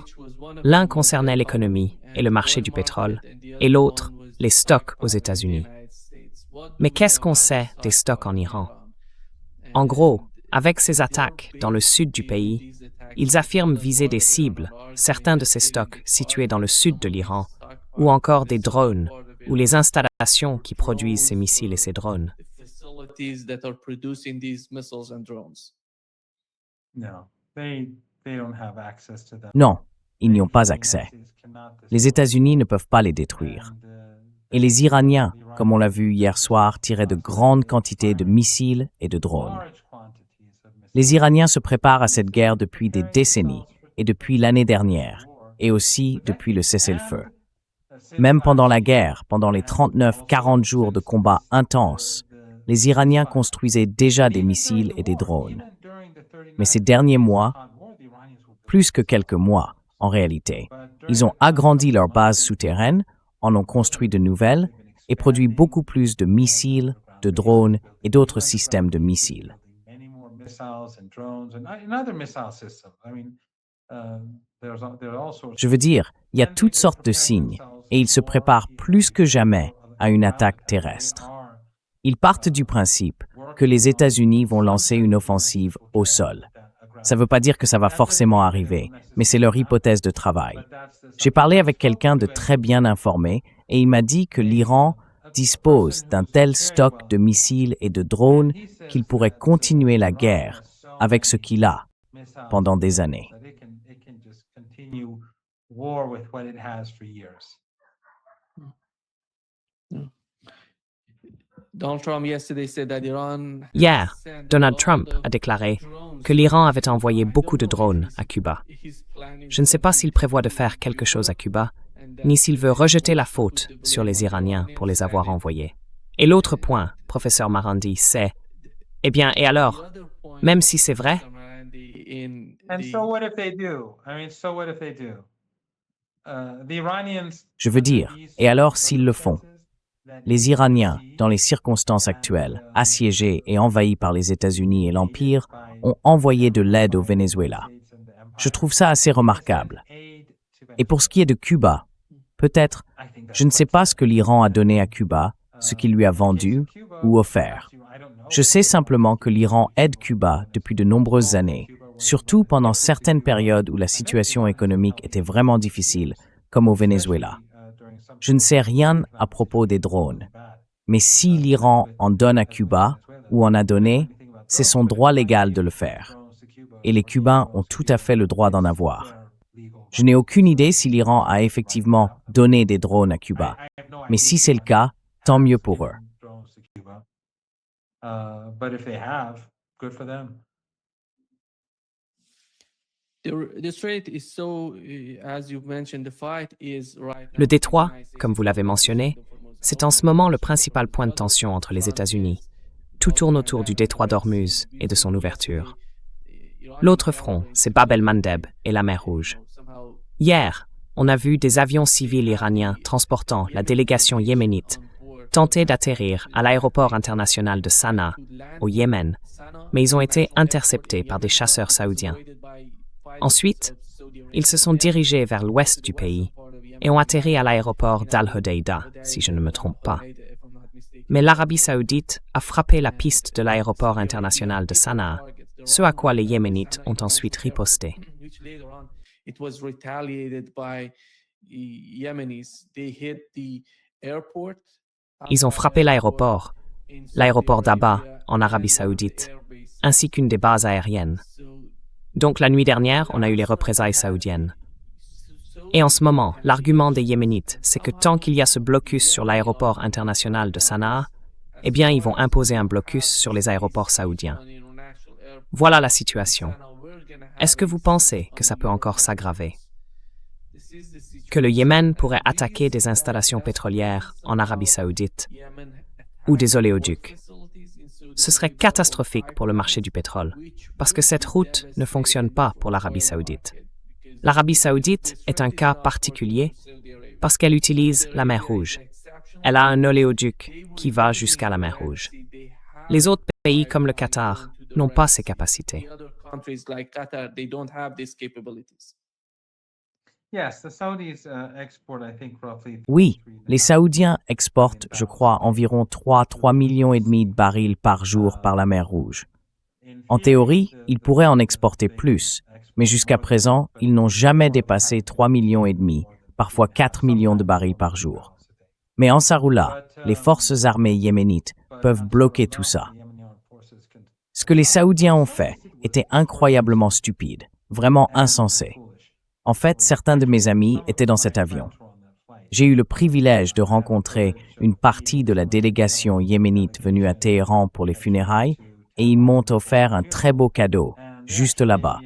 A: L'un concernait l'économie et le marché du pétrole, et l'autre, les stocks aux États-Unis. Mais qu'est-ce qu'on sait des stocks en Iran? En gros, avec ces attaques dans le sud du pays, ils affirment viser des cibles, certains de ces stocks situés dans le sud de l'Iran, ou encore des drones, ou les installations qui produisent ces missiles et ces drones.
B: Non, ils n'y ont pas accès. Les États-Unis ne peuvent pas les détruire. Et les Iraniens, comme on l'a vu hier soir, tiraient de grandes quantités de missiles et de drones. Les Iraniens se préparent à cette guerre depuis des décennies, et depuis l'année dernière, et aussi depuis le cessez-le-feu. Même pendant la guerre, pendant les 39-40 jours de combats intenses, les Iraniens construisaient déjà des missiles et des drones. Mais ces derniers mois, plus que quelques mois, en réalité, ils ont agrandi leurs bases souterraines, en ont construit de nouvelles et produit beaucoup plus de missiles, de drones et d'autres systèmes de missiles. Je veux dire, il y a toutes sortes de signes et ils se préparent plus que jamais à une attaque terrestre. Ils partent du principe que les États-Unis vont lancer une offensive au sol. Ça ne veut pas dire que ça va forcément arriver, mais c'est leur hypothèse de travail. J'ai parlé avec quelqu'un de très bien informé et il m'a dit que l'Iran dispose d'un tel stock de missiles et de drones qu'il pourrait continuer la guerre avec ce qu'il a pendant des années.
A: Hier, Donald Trump a déclaré que l'Iran avait envoyé beaucoup de drones à Cuba. Je ne sais pas s'il prévoit de faire quelque chose à Cuba, ni s'il veut rejeter la faute sur les Iraniens pour les avoir envoyés. Et l'autre point, professeur Marandi, c'est « Eh bien, et alors, même si c'est vrai ?»
B: Je veux dire, et alors s'ils le font? Les Iraniens, dans les circonstances actuelles, assiégés et envahis par les États-Unis et l'Empire, ont envoyé de l'aide au Venezuela. Je trouve ça assez remarquable. Et pour ce qui est de Cuba, peut-être, je ne sais pas ce que l'Iran a donné à Cuba, ce qu'il lui a vendu ou offert. Je sais simplement que l'Iran aide Cuba depuis de nombreuses années, surtout pendant certaines périodes où la situation économique était vraiment difficile, comme au Venezuela. Je ne sais rien à propos des drones, mais si l'Iran en donne à Cuba ou en a donné, c'est son droit légal de le faire. Et les Cubains ont tout à fait le droit d'en avoir. Je n'ai aucune idée si l'Iran a effectivement donné des drones à Cuba, mais si c'est le cas, tant mieux pour eux.
A: Le détroit, comme vous l'avez mentionné, c'est en ce moment le principal point de tension entre les États-Unis. Tout tourne autour du détroit d'Ormuz et de son ouverture. L'autre front, c'est Bab el-Mandeb et la mer Rouge. Hier, on a vu des avions civils iraniens transportant la délégation yéménite tenter d'atterrir à l'aéroport international de Sanaa, au Yémen, mais ils ont été interceptés par des chasseurs saoudiens. Ensuite, ils se sont dirigés vers l'ouest du pays et ont atterri à l'aéroport d'Al-Hodeida, si je ne me trompe pas. Mais l'Arabie saoudite a frappé la piste de l'aéroport international de Sanaa, ce à quoi les Yéménites ont ensuite riposté. Ils ont frappé l'aéroport d'Abha, en Arabie saoudite, ainsi qu'une des bases aériennes. Donc la nuit dernière, on a eu les représailles saoudiennes. Et en ce moment, l'argument des Yéménites, c'est que tant qu'il y a ce blocus sur l'aéroport international de Sanaa, eh bien, ils vont imposer un blocus sur les aéroports saoudiens. Voilà la situation. Est-ce que vous pensez que ça peut encore s'aggraver? Que le Yémen pourrait attaquer des installations pétrolières en Arabie saoudite ou des oléoducs? Ce serait catastrophique pour le marché du pétrole, parce que cette route ne fonctionne pas pour l'Arabie saoudite. L'Arabie saoudite est un cas particulier parce qu'elle utilise la mer Rouge. Elle a un oléoduc qui va jusqu'à la mer Rouge. Les autres pays comme le Qatar n'ont pas ces capacités.
B: Oui, les Saoudiens exportent, je crois, environ 3 millions et demi de barils par jour par la mer Rouge. En théorie, ils pourraient en exporter plus, mais jusqu'à présent, ils n'ont jamais dépassé 3 millions et demi, parfois 4 millions de barils par jour. Mais Ansarullah, les forces armées yéménites, peuvent bloquer tout ça. Ce que les Saoudiens ont fait était incroyablement stupide, vraiment insensé. En fait, certains de mes amis étaient dans cet avion. J'ai eu le privilège de rencontrer une partie de la délégation yéménite venue à Téhéran pour les funérailles et ils m'ont offert un très beau cadeau, juste là-bas.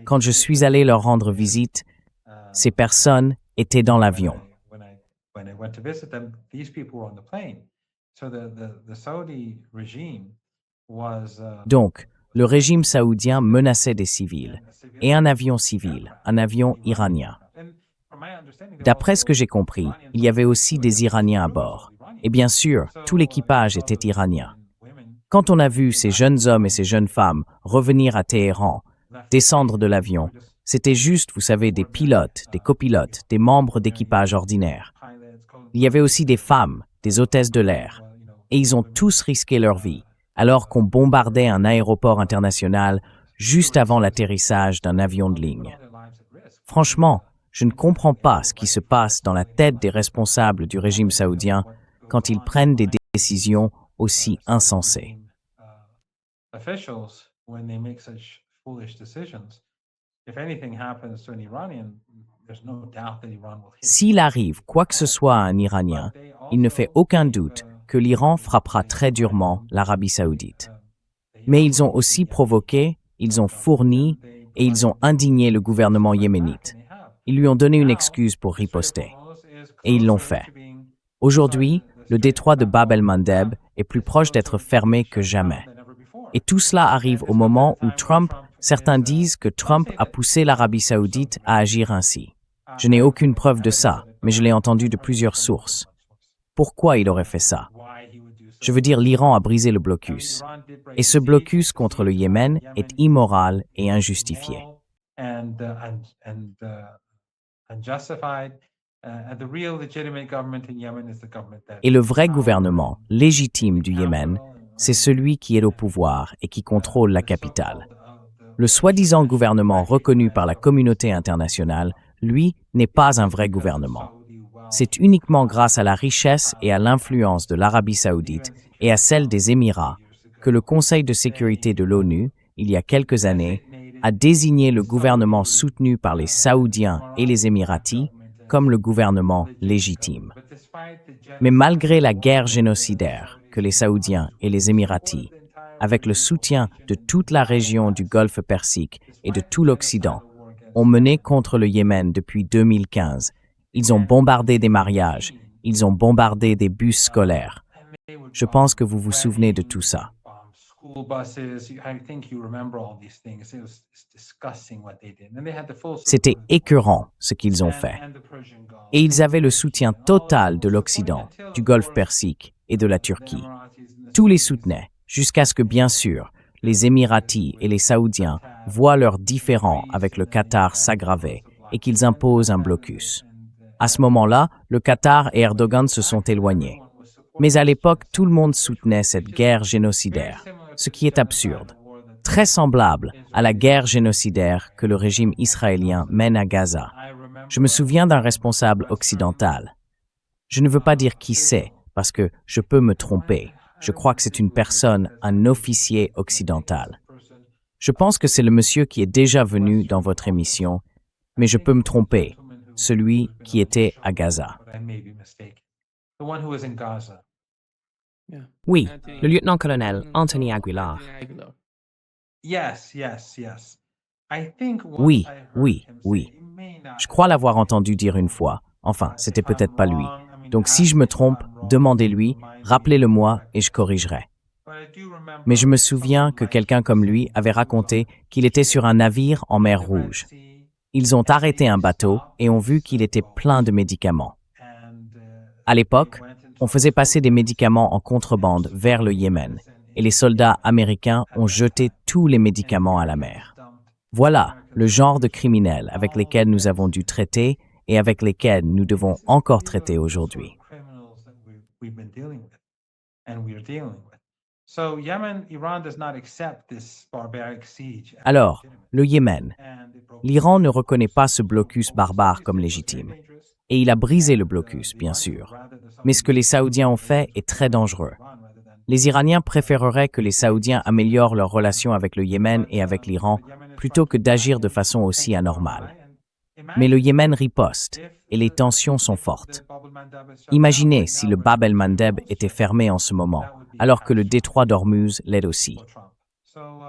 B: Quand je suis allé leur rendre visite, ces personnes étaient dans l'avion. Donc, le régime saoudien menaçait des civils, et un avion civil, un avion iranien. D'après ce que j'ai compris, il y avait aussi des Iraniens à bord. Et bien sûr, tout l'équipage était iranien. Quand on a vu ces jeunes hommes et ces jeunes femmes revenir à Téhéran, descendre de l'avion, c'était juste, vous savez, des pilotes, des copilotes, des membres d'équipage ordinaires. Il y avait aussi des femmes, des hôtesses de l'air. Et ils ont tous risqué leur vie, alors qu'on bombardait un aéroport international juste avant l'atterrissage d'un avion de ligne. Franchement, je ne comprends pas ce qui se passe dans la tête des responsables du régime saoudien quand ils prennent des décisions aussi insensées. S'il arrive quoi que ce soit à un Iranien, il ne fait aucun doute que l'Iran frappera très durement l'Arabie saoudite. Mais ils ont aussi provoqué, ils ont fourni et ils ont indigné le gouvernement yéménite. Ils lui ont donné une excuse pour riposter. Et ils l'ont fait. Aujourd'hui, le détroit de Bab el-Mandeb est plus proche d'être fermé que jamais. Et tout cela arrive au moment où certains disent que Trump a poussé l'Arabie saoudite à agir ainsi. Je n'ai aucune preuve de ça, mais je l'ai entendu de plusieurs sources. Pourquoi il aurait fait ça? Je veux dire, l'Iran a brisé le blocus. Et ce blocus contre le Yémen est immoral et injustifié. Et le vrai gouvernement légitime du Yémen, c'est celui qui est au pouvoir et qui contrôle la capitale. Le soi-disant gouvernement reconnu par la communauté internationale, lui, n'est pas un vrai gouvernement. C'est uniquement grâce à la richesse et à l'influence de l'Arabie saoudite et à celle des Émirats que le Conseil de sécurité de l'ONU, il y a quelques années, a désigné le gouvernement soutenu par les Saoudiens et les Émiratis comme le gouvernement légitime. Mais malgré la guerre génocidaire que les Saoudiens et les Émiratis, avec le soutien de toute la région du Golfe Persique et de tout l'Occident, ont mené contre le Yémen depuis 2015, ils ont bombardé des mariages, ils ont bombardé des bus scolaires. Je pense que vous vous souvenez de tout ça. C'était écœurant ce qu'ils ont fait. Et ils avaient le soutien total de l'Occident, du Golfe Persique et de la Turquie. Tous les soutenaient, jusqu'à ce que, bien sûr, les Émiratis et les Saoudiens voient leurs différends avec le Qatar s'aggraver et qu'ils imposent un blocus. À ce moment-là, le Qatar et Erdogan se sont éloignés. Mais à l'époque, tout le monde soutenait cette guerre génocidaire, ce qui est absurde, très semblable à la guerre génocidaire que le régime israélien mène à Gaza. Je me souviens d'un responsable occidental. Je ne veux pas dire qui c'est, parce que je peux me tromper. Je crois que c'est une personne, un officier occidental. Je pense que c'est le monsieur qui est déjà venu dans votre émission, mais je peux me tromper, celui qui était à Gaza.
A: Oui, le lieutenant-colonel Anthony Aguilar.
B: Oui. Je crois l'avoir entendu dire une fois. Enfin, c'était peut-être pas lui. Donc si je me trompe, demandez-lui, rappelez-le-moi et je corrigerai. Mais je me souviens que quelqu'un comme lui avait raconté qu'il était sur un navire en mer Rouge. Ils ont arrêté un bateau et ont vu qu'il était plein de médicaments. À l'époque, on faisait passer des médicaments en contrebande vers le Yémen et les soldats américains ont jeté tous les médicaments à la mer. Voilà le genre de criminels avec lesquels nous avons dû traiter et avec lesquels nous devons encore traiter aujourd'hui. Alors, le Yémen. L'Iran ne reconnaît pas ce blocus barbare comme légitime. Et il a brisé le blocus, bien sûr. Mais ce que les Saoudiens ont fait est très dangereux. Les Iraniens préféreraient que les Saoudiens améliorent leurs relations avec le Yémen et avec l'Iran plutôt que d'agir de façon aussi anormale. Mais le Yémen riposte et les tensions sont fortes. Imaginez si le Bab el-Mandeb était fermé en ce moment, alors que le détroit d'Ormuz l'est aussi.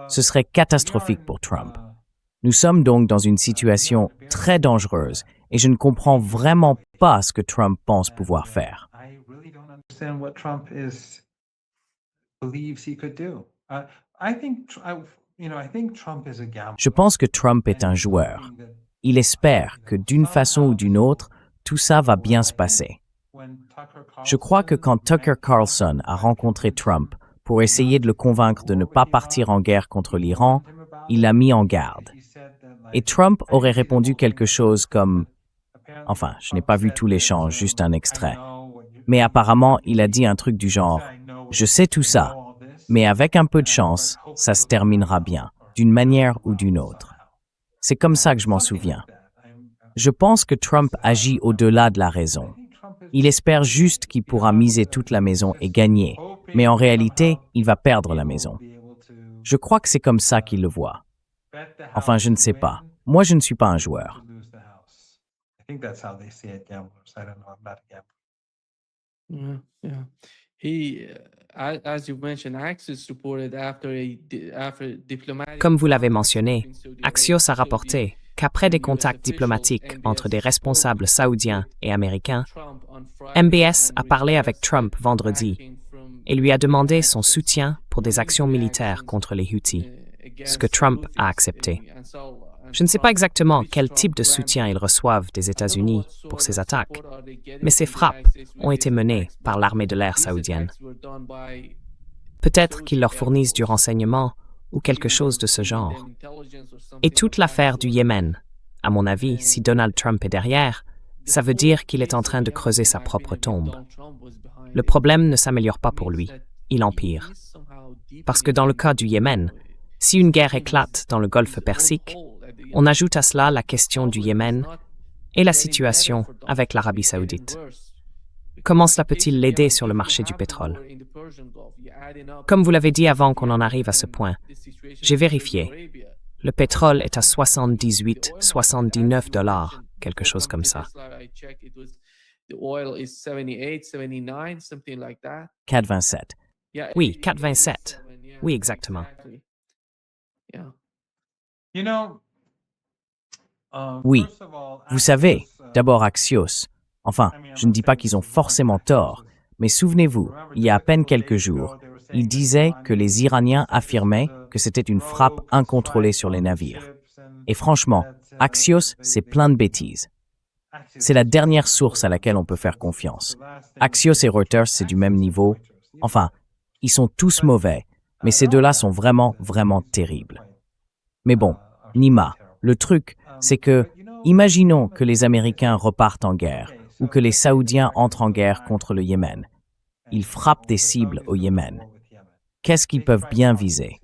B: Ce serait catastrophique pour Trump. Nous sommes donc dans une situation très dangereuse et je ne comprends vraiment pas ce que Trump pense pouvoir faire. Je pense que Trump est un joueur. Il espère que d'une façon ou d'une autre, tout ça va bien se passer. Je crois que quand Tucker Carlson a rencontré Trump pour essayer de le convaincre de ne pas partir en guerre contre l'Iran, il l'a mis en garde. Et Trump aurait répondu quelque chose comme « Enfin, je n'ai pas vu tout l'échange, juste un extrait. » Mais apparemment, il a dit un truc du genre « Je sais tout ça, mais avec un peu de chance, ça se terminera bien, d'une manière ou d'une autre. » C'est comme ça que je m'en souviens. Je pense que Trump agit au-delà de la raison. Il espère juste qu'il pourra miser toute la maison et gagner, mais en réalité, il va perdre la maison. Je crois que c'est comme ça qu'il le voit. Enfin, je ne sais pas. Moi, je ne suis pas un joueur.
A: Comme vous l'avez mentionné, Axios a rapporté qu'après des contacts diplomatiques entre des responsables saoudiens et américains, MBS a parlé avec Trump vendredi et lui a demandé son soutien pour des actions militaires contre les Houthis, ce que Trump a accepté. Je ne sais pas exactement quel type de soutien ils reçoivent des États-Unis pour ces attaques, mais ces frappes ont été menées par l'armée de l'air saoudienne. Peut-être qu'ils leur fournissent du renseignement ou quelque chose de ce genre. Et toute l'affaire du Yémen, à mon avis, si Donald Trump est derrière, ça veut dire qu'il est en train de creuser sa propre tombe. Le problème ne s'améliore pas pour lui, il empire. Parce que dans le cas du Yémen, si une guerre éclate dans le golfe Persique, on ajoute à cela la question du Yémen et la situation avec l'Arabie saoudite. Comment cela peut-il l'aider sur le marché du pétrole? Comme vous l'avez dit avant qu'on en arrive à ce point, j'ai vérifié. Le pétrole est à 78, 79 $, quelque chose comme ça.
B: 4,27.
A: Oui, 4,27. Oui, exactement.
B: Oui. Vous savez, d'abord Axios. Enfin, je ne dis pas qu'ils ont forcément tort, mais souvenez-vous, il y a à peine quelques jours, ils disaient que les Iraniens affirmaient que c'était une frappe incontrôlée sur les navires. Et franchement, Axios, c'est plein de bêtises. C'est la dernière source à laquelle on peut faire confiance. Axios et Reuters, c'est du même niveau. Enfin, ils sont tous mauvais, mais ces deux-là sont vraiment, vraiment terribles. Mais bon, Nima, le truc, c'est que, imaginons que les Américains repartent en guerre, ou que les Saoudiens entrent en guerre contre le Yémen. Ils frappent des cibles au Yémen. Qu'est-ce qu'ils peuvent bien viser?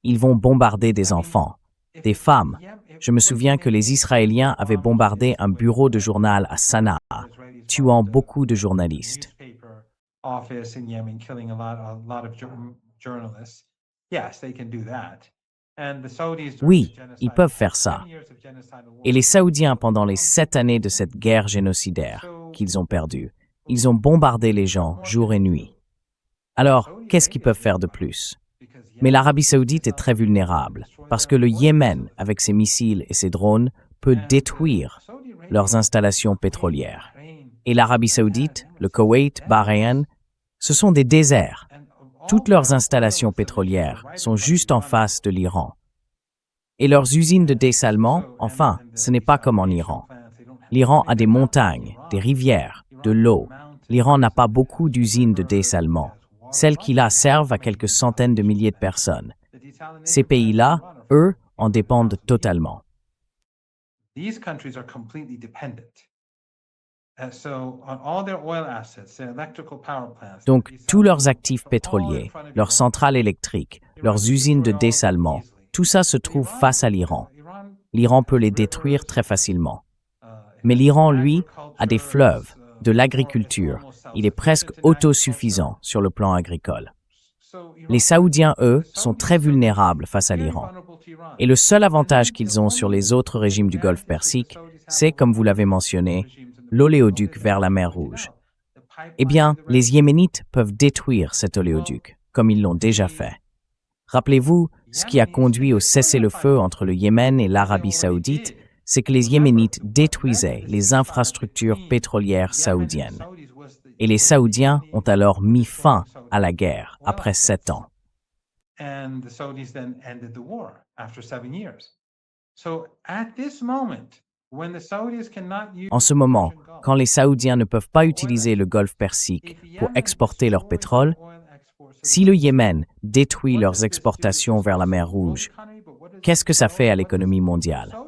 B: Ils vont bombarder des enfants, des femmes. Je me souviens que les Israéliens avaient bombardé un bureau de journal à Sanaa, tuant beaucoup de journalistes. Oui, ils peuvent faire ça. Et les Saoudiens, pendant les 7 années de cette guerre génocidaire qu'ils ont perdue, ils ont bombardé les gens jour et nuit. Alors, qu'est-ce qu'ils peuvent faire de plus? Mais l'Arabie saoudite est très vulnérable, parce que le Yémen, avec ses missiles et ses drones, peut détruire leurs installations pétrolières. Et l'Arabie saoudite, le Koweït, Bahreïn, ce sont des déserts. Toutes leurs installations pétrolières sont juste en face de l'Iran. Et leurs usines de dessalement, enfin, ce n'est pas comme en Iran. L'Iran a des montagnes, des rivières, de l'eau. L'Iran n'a pas beaucoup d'usines de dessalement. celles qui là servent à quelques centaines de milliers de personnes. Ces pays-là, eux, en dépendent totalement. Donc, tous leurs actifs pétroliers, leurs centrales électriques, leurs usines de dessalement, tout ça se trouve face à l'Iran. L'Iran peut les détruire très facilement. Mais l'Iran, lui, a des fleuves, de l'agriculture. Il est presque autosuffisant sur le plan agricole. Les Saoudiens, eux, sont très vulnérables face à l'Iran. Et le seul avantage qu'ils ont sur les autres régimes du Golfe Persique, c'est, comme vous l'avez mentionné, l'oléoduc vers la mer Rouge. Eh bien, les Yéménites peuvent détruire cet oléoduc, comme ils l'ont déjà fait. Rappelez-vous, ce qui a conduit au cessez-le-feu entre le Yémen et l'Arabie saoudite, c'est que les Yéménites détruisaient les infrastructures pétrolières saoudiennes. Et les Saoudiens ont alors mis fin à la guerre après 7 ans. En ce moment, quand les Saoudiens ne peuvent pas utiliser le Golfe Persique pour exporter leur pétrole, si le Yémen détruit leurs exportations vers la mer Rouge, qu'est-ce que ça fait à l'économie mondiale?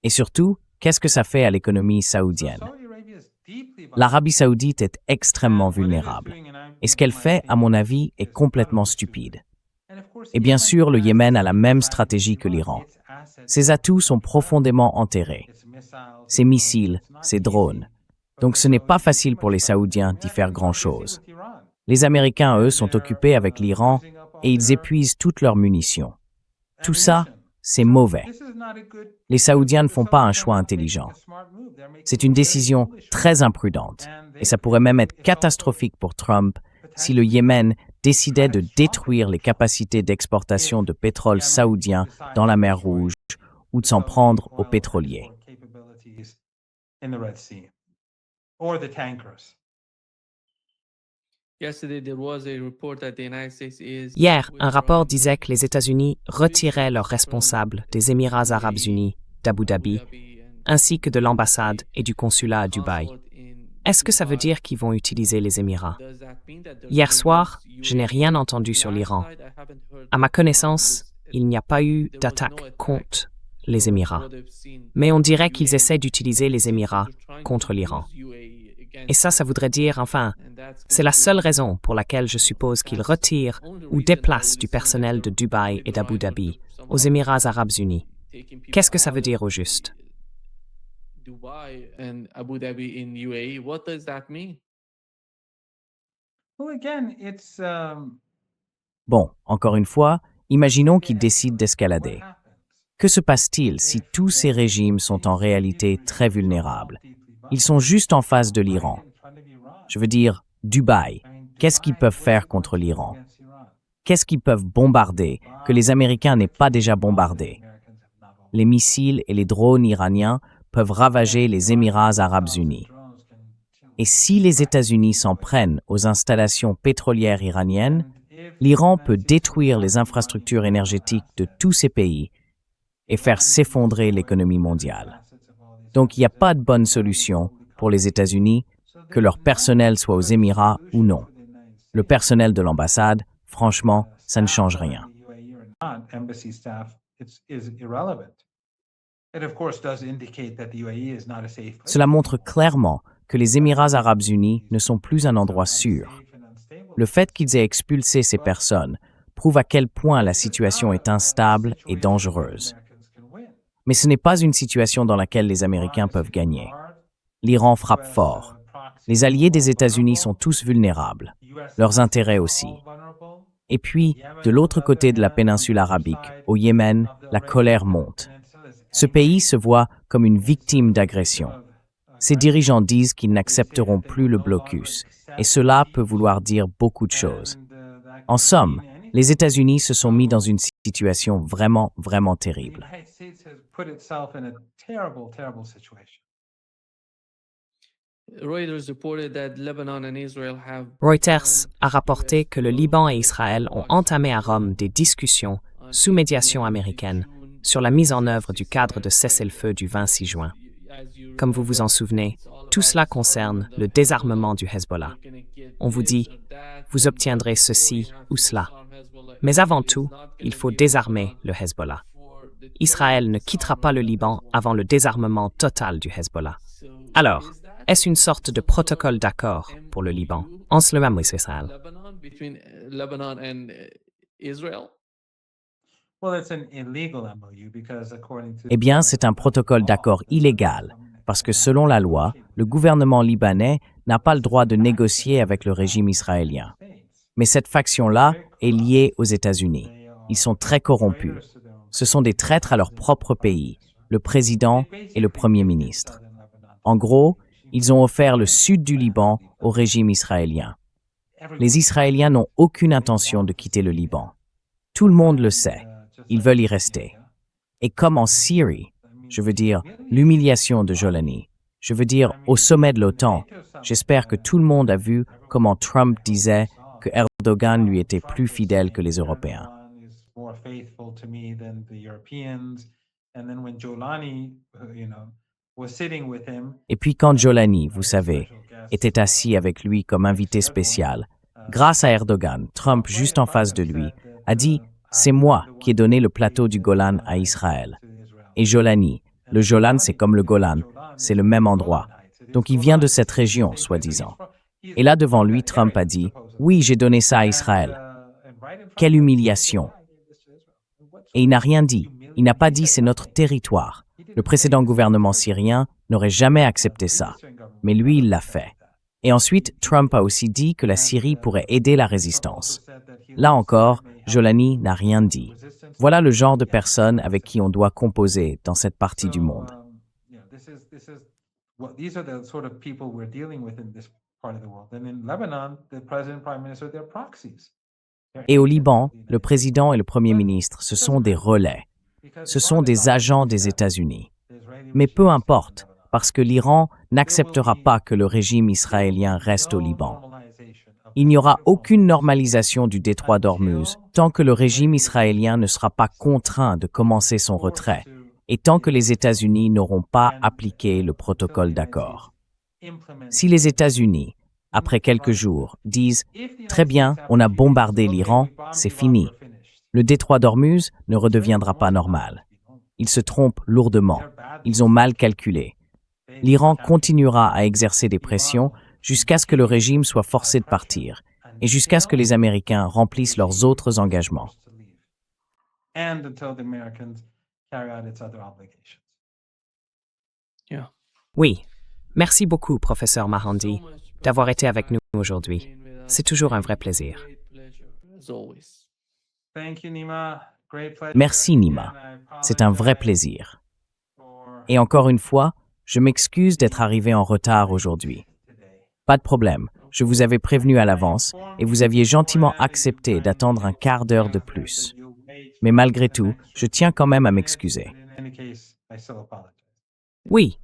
B: Et surtout, qu'est-ce que ça fait à l'économie saoudienne? L'Arabie saoudite est extrêmement vulnérable. Et ce qu'elle fait, à mon avis, est complètement stupide. Et bien sûr, le Yémen a la même stratégie que l'Iran. Ses atouts sont profondément enterrés. Ses missiles, ses drones. Donc ce n'est pas facile pour les Saoudiens d'y faire grand-chose. Les Américains, eux, sont occupés avec l'Iran et ils épuisent toutes leurs munitions. Tout ça, c'est mauvais. Les Saoudiens ne font pas un choix intelligent. C'est une décision très imprudente et ça pourrait même être catastrophique pour Trump si le Yémen décidait de détruire les capacités d'exportation de pétrole saoudien dans la mer Rouge ou de s'en prendre aux pétroliers.
A: Hier, un rapport disait que les États-Unis retiraient leurs responsables des Émirats arabes unis, d'Abu Dhabi, ainsi que de l'ambassade et du consulat à Dubaï. Est-ce que ça veut dire qu'ils vont utiliser les Émirats? Hier soir, je n'ai rien entendu sur l'Iran. À ma connaissance, il n'y a pas eu d'attaque contre les Émirats. Mais on dirait qu'ils essaient d'utiliser les Émirats contre l'Iran. Et ça voudrait dire, enfin, c'est la seule raison pour laquelle je suppose qu'ils retirent ou déplacent du personnel de Dubaï et d'Abu Dhabi aux Émirats arabes unis. Qu'est-ce que ça veut dire au juste?
B: Bon, encore une fois, imaginons qu'ils décident d'escalader. Que se passe-t-il si tous ces régimes sont en réalité très vulnérables? Ils sont juste en face de l'Iran. Je veux dire, Dubaï. Qu'est-ce qu'ils peuvent faire contre l'Iran? Qu'est-ce qu'ils peuvent bombarder que les Américains n'aient pas déjà bombardé? Les missiles et les drones iraniens peuvent ravager les Émirats arabes unis. Et si les États-Unis s'en prennent aux installations pétrolières iraniennes, l'Iran peut détruire les infrastructures énergétiques de tous ces pays et faire s'effondrer l'économie mondiale. Donc il n'y a pas de bonne solution pour les États-Unis, que leur personnel soit aux Émirats ou non. Le personnel de l'ambassade, franchement, ça ne change rien. Cela montre clairement que les Émirats arabes unis ne sont plus un endroit sûr. Le fait qu'ils aient expulsé ces personnes prouve à quel point la situation est instable et dangereuse. Mais ce n'est pas une situation dans laquelle les Américains peuvent gagner. L'Iran frappe fort. Les alliés des États-Unis sont tous vulnérables, leurs intérêts aussi. Et puis, de l'autre côté de la péninsule arabique, au Yémen, la colère monte. Ce pays se voit comme une victime d'agression. Ses dirigeants disent qu'ils n'accepteront plus le blocus, et cela peut vouloir dire beaucoup de choses. En somme, les États-Unis se sont mis dans une situation vraiment, vraiment terrible.
A: Reuters a rapporté que le Liban et Israël ont entamé à Rome des discussions sous médiation américaine sur la mise en œuvre du cadre de cessez-le-feu du 26 juin. Comme vous vous en souvenez, Tout cela concerne le désarmement du Hezbollah. On vous dit, vous obtiendrez ceci ou cela. Mais avant tout, il faut désarmer le Hezbollah. Israël ne quittera pas le Liban avant le désarmement total du Hezbollah. Alors, est-ce une sorte de protocole d'accord pour le Liban entre le même Israël?
B: Eh bien, c'est un protocole d'accord illégal, parce que selon la loi, le gouvernement libanais n'a pas le droit de négocier avec le régime israélien. Mais cette faction-là est liée aux États-Unis. Ils sont très corrompus. Ce sont des traîtres à leur propre pays, le président et le premier ministre. En gros, ils ont offert le sud du Liban au régime israélien. Les Israéliens n'ont aucune intention de quitter le Liban. Tout le monde le sait. Ils veulent y rester. Et comme en Syrie, je veux dire l'humiliation de Jolani, je veux dire au sommet de l'OTAN, j'espère que tout le monde a vu comment Trump disait que Erdogan lui était plus fidèle que les Européens. Et puis quand Jolani, vous savez, était assis avec lui comme invité spécial, grâce à Erdogan, Trump, juste en face de lui, a dit « C'est moi qui ai donné le plateau du Golan à Israël. » Et Jolani, le Golan c'est comme le Golan, c'est le même endroit. Donc il vient de cette région, soi-disant. Et là devant lui, Trump a dit « Oui, j'ai donné ça à Israël. » Quelle humiliation! Et il n'a rien dit. Il n'a pas dit « C'est notre territoire. » Le précédent gouvernement syrien n'aurait jamais accepté ça. Mais lui, il l'a fait. Et ensuite, Trump a aussi dit que la Syrie pourrait aider la résistance. Là encore, Jolani n'a rien dit. Voilà le genre de personnes avec qui on doit composer dans cette partie du monde. Et au Liban, le président et le premier ministre, ce sont des relais. Ce sont des agents des États-Unis. Mais peu importe, parce que l'Iran n'acceptera pas que le régime israélien reste au Liban. Il n'y aura aucune normalisation du détroit d'Ormuz tant que le régime israélien ne sera pas contraint de commencer son retrait et tant que les États-Unis n'auront pas appliqué le protocole d'accord. Si les États-Unis, après quelques jours, disent « Très bien, on a bombardé l'Iran, c'est fini », le détroit d'Ormuz ne redeviendra pas normal. Ils se trompent lourdement. Ils ont mal calculé. L'Iran continuera à exercer des pressions jusqu'à ce que le régime soit forcé de partir et jusqu'à ce que les Américains remplissent leurs autres engagements.
A: Oui, merci beaucoup, professeur Mahandi, d'avoir été avec nous aujourd'hui. C'est toujours un vrai plaisir.
B: Merci Nima, c'est un vrai plaisir. Et encore une fois, je m'excuse d'être arrivé en retard aujourd'hui. Pas de problème, je vous avais prévenu à l'avance et vous aviez gentiment accepté d'attendre un quart d'heure de plus. Mais malgré tout, je tiens quand même à m'excuser.
A: Oui,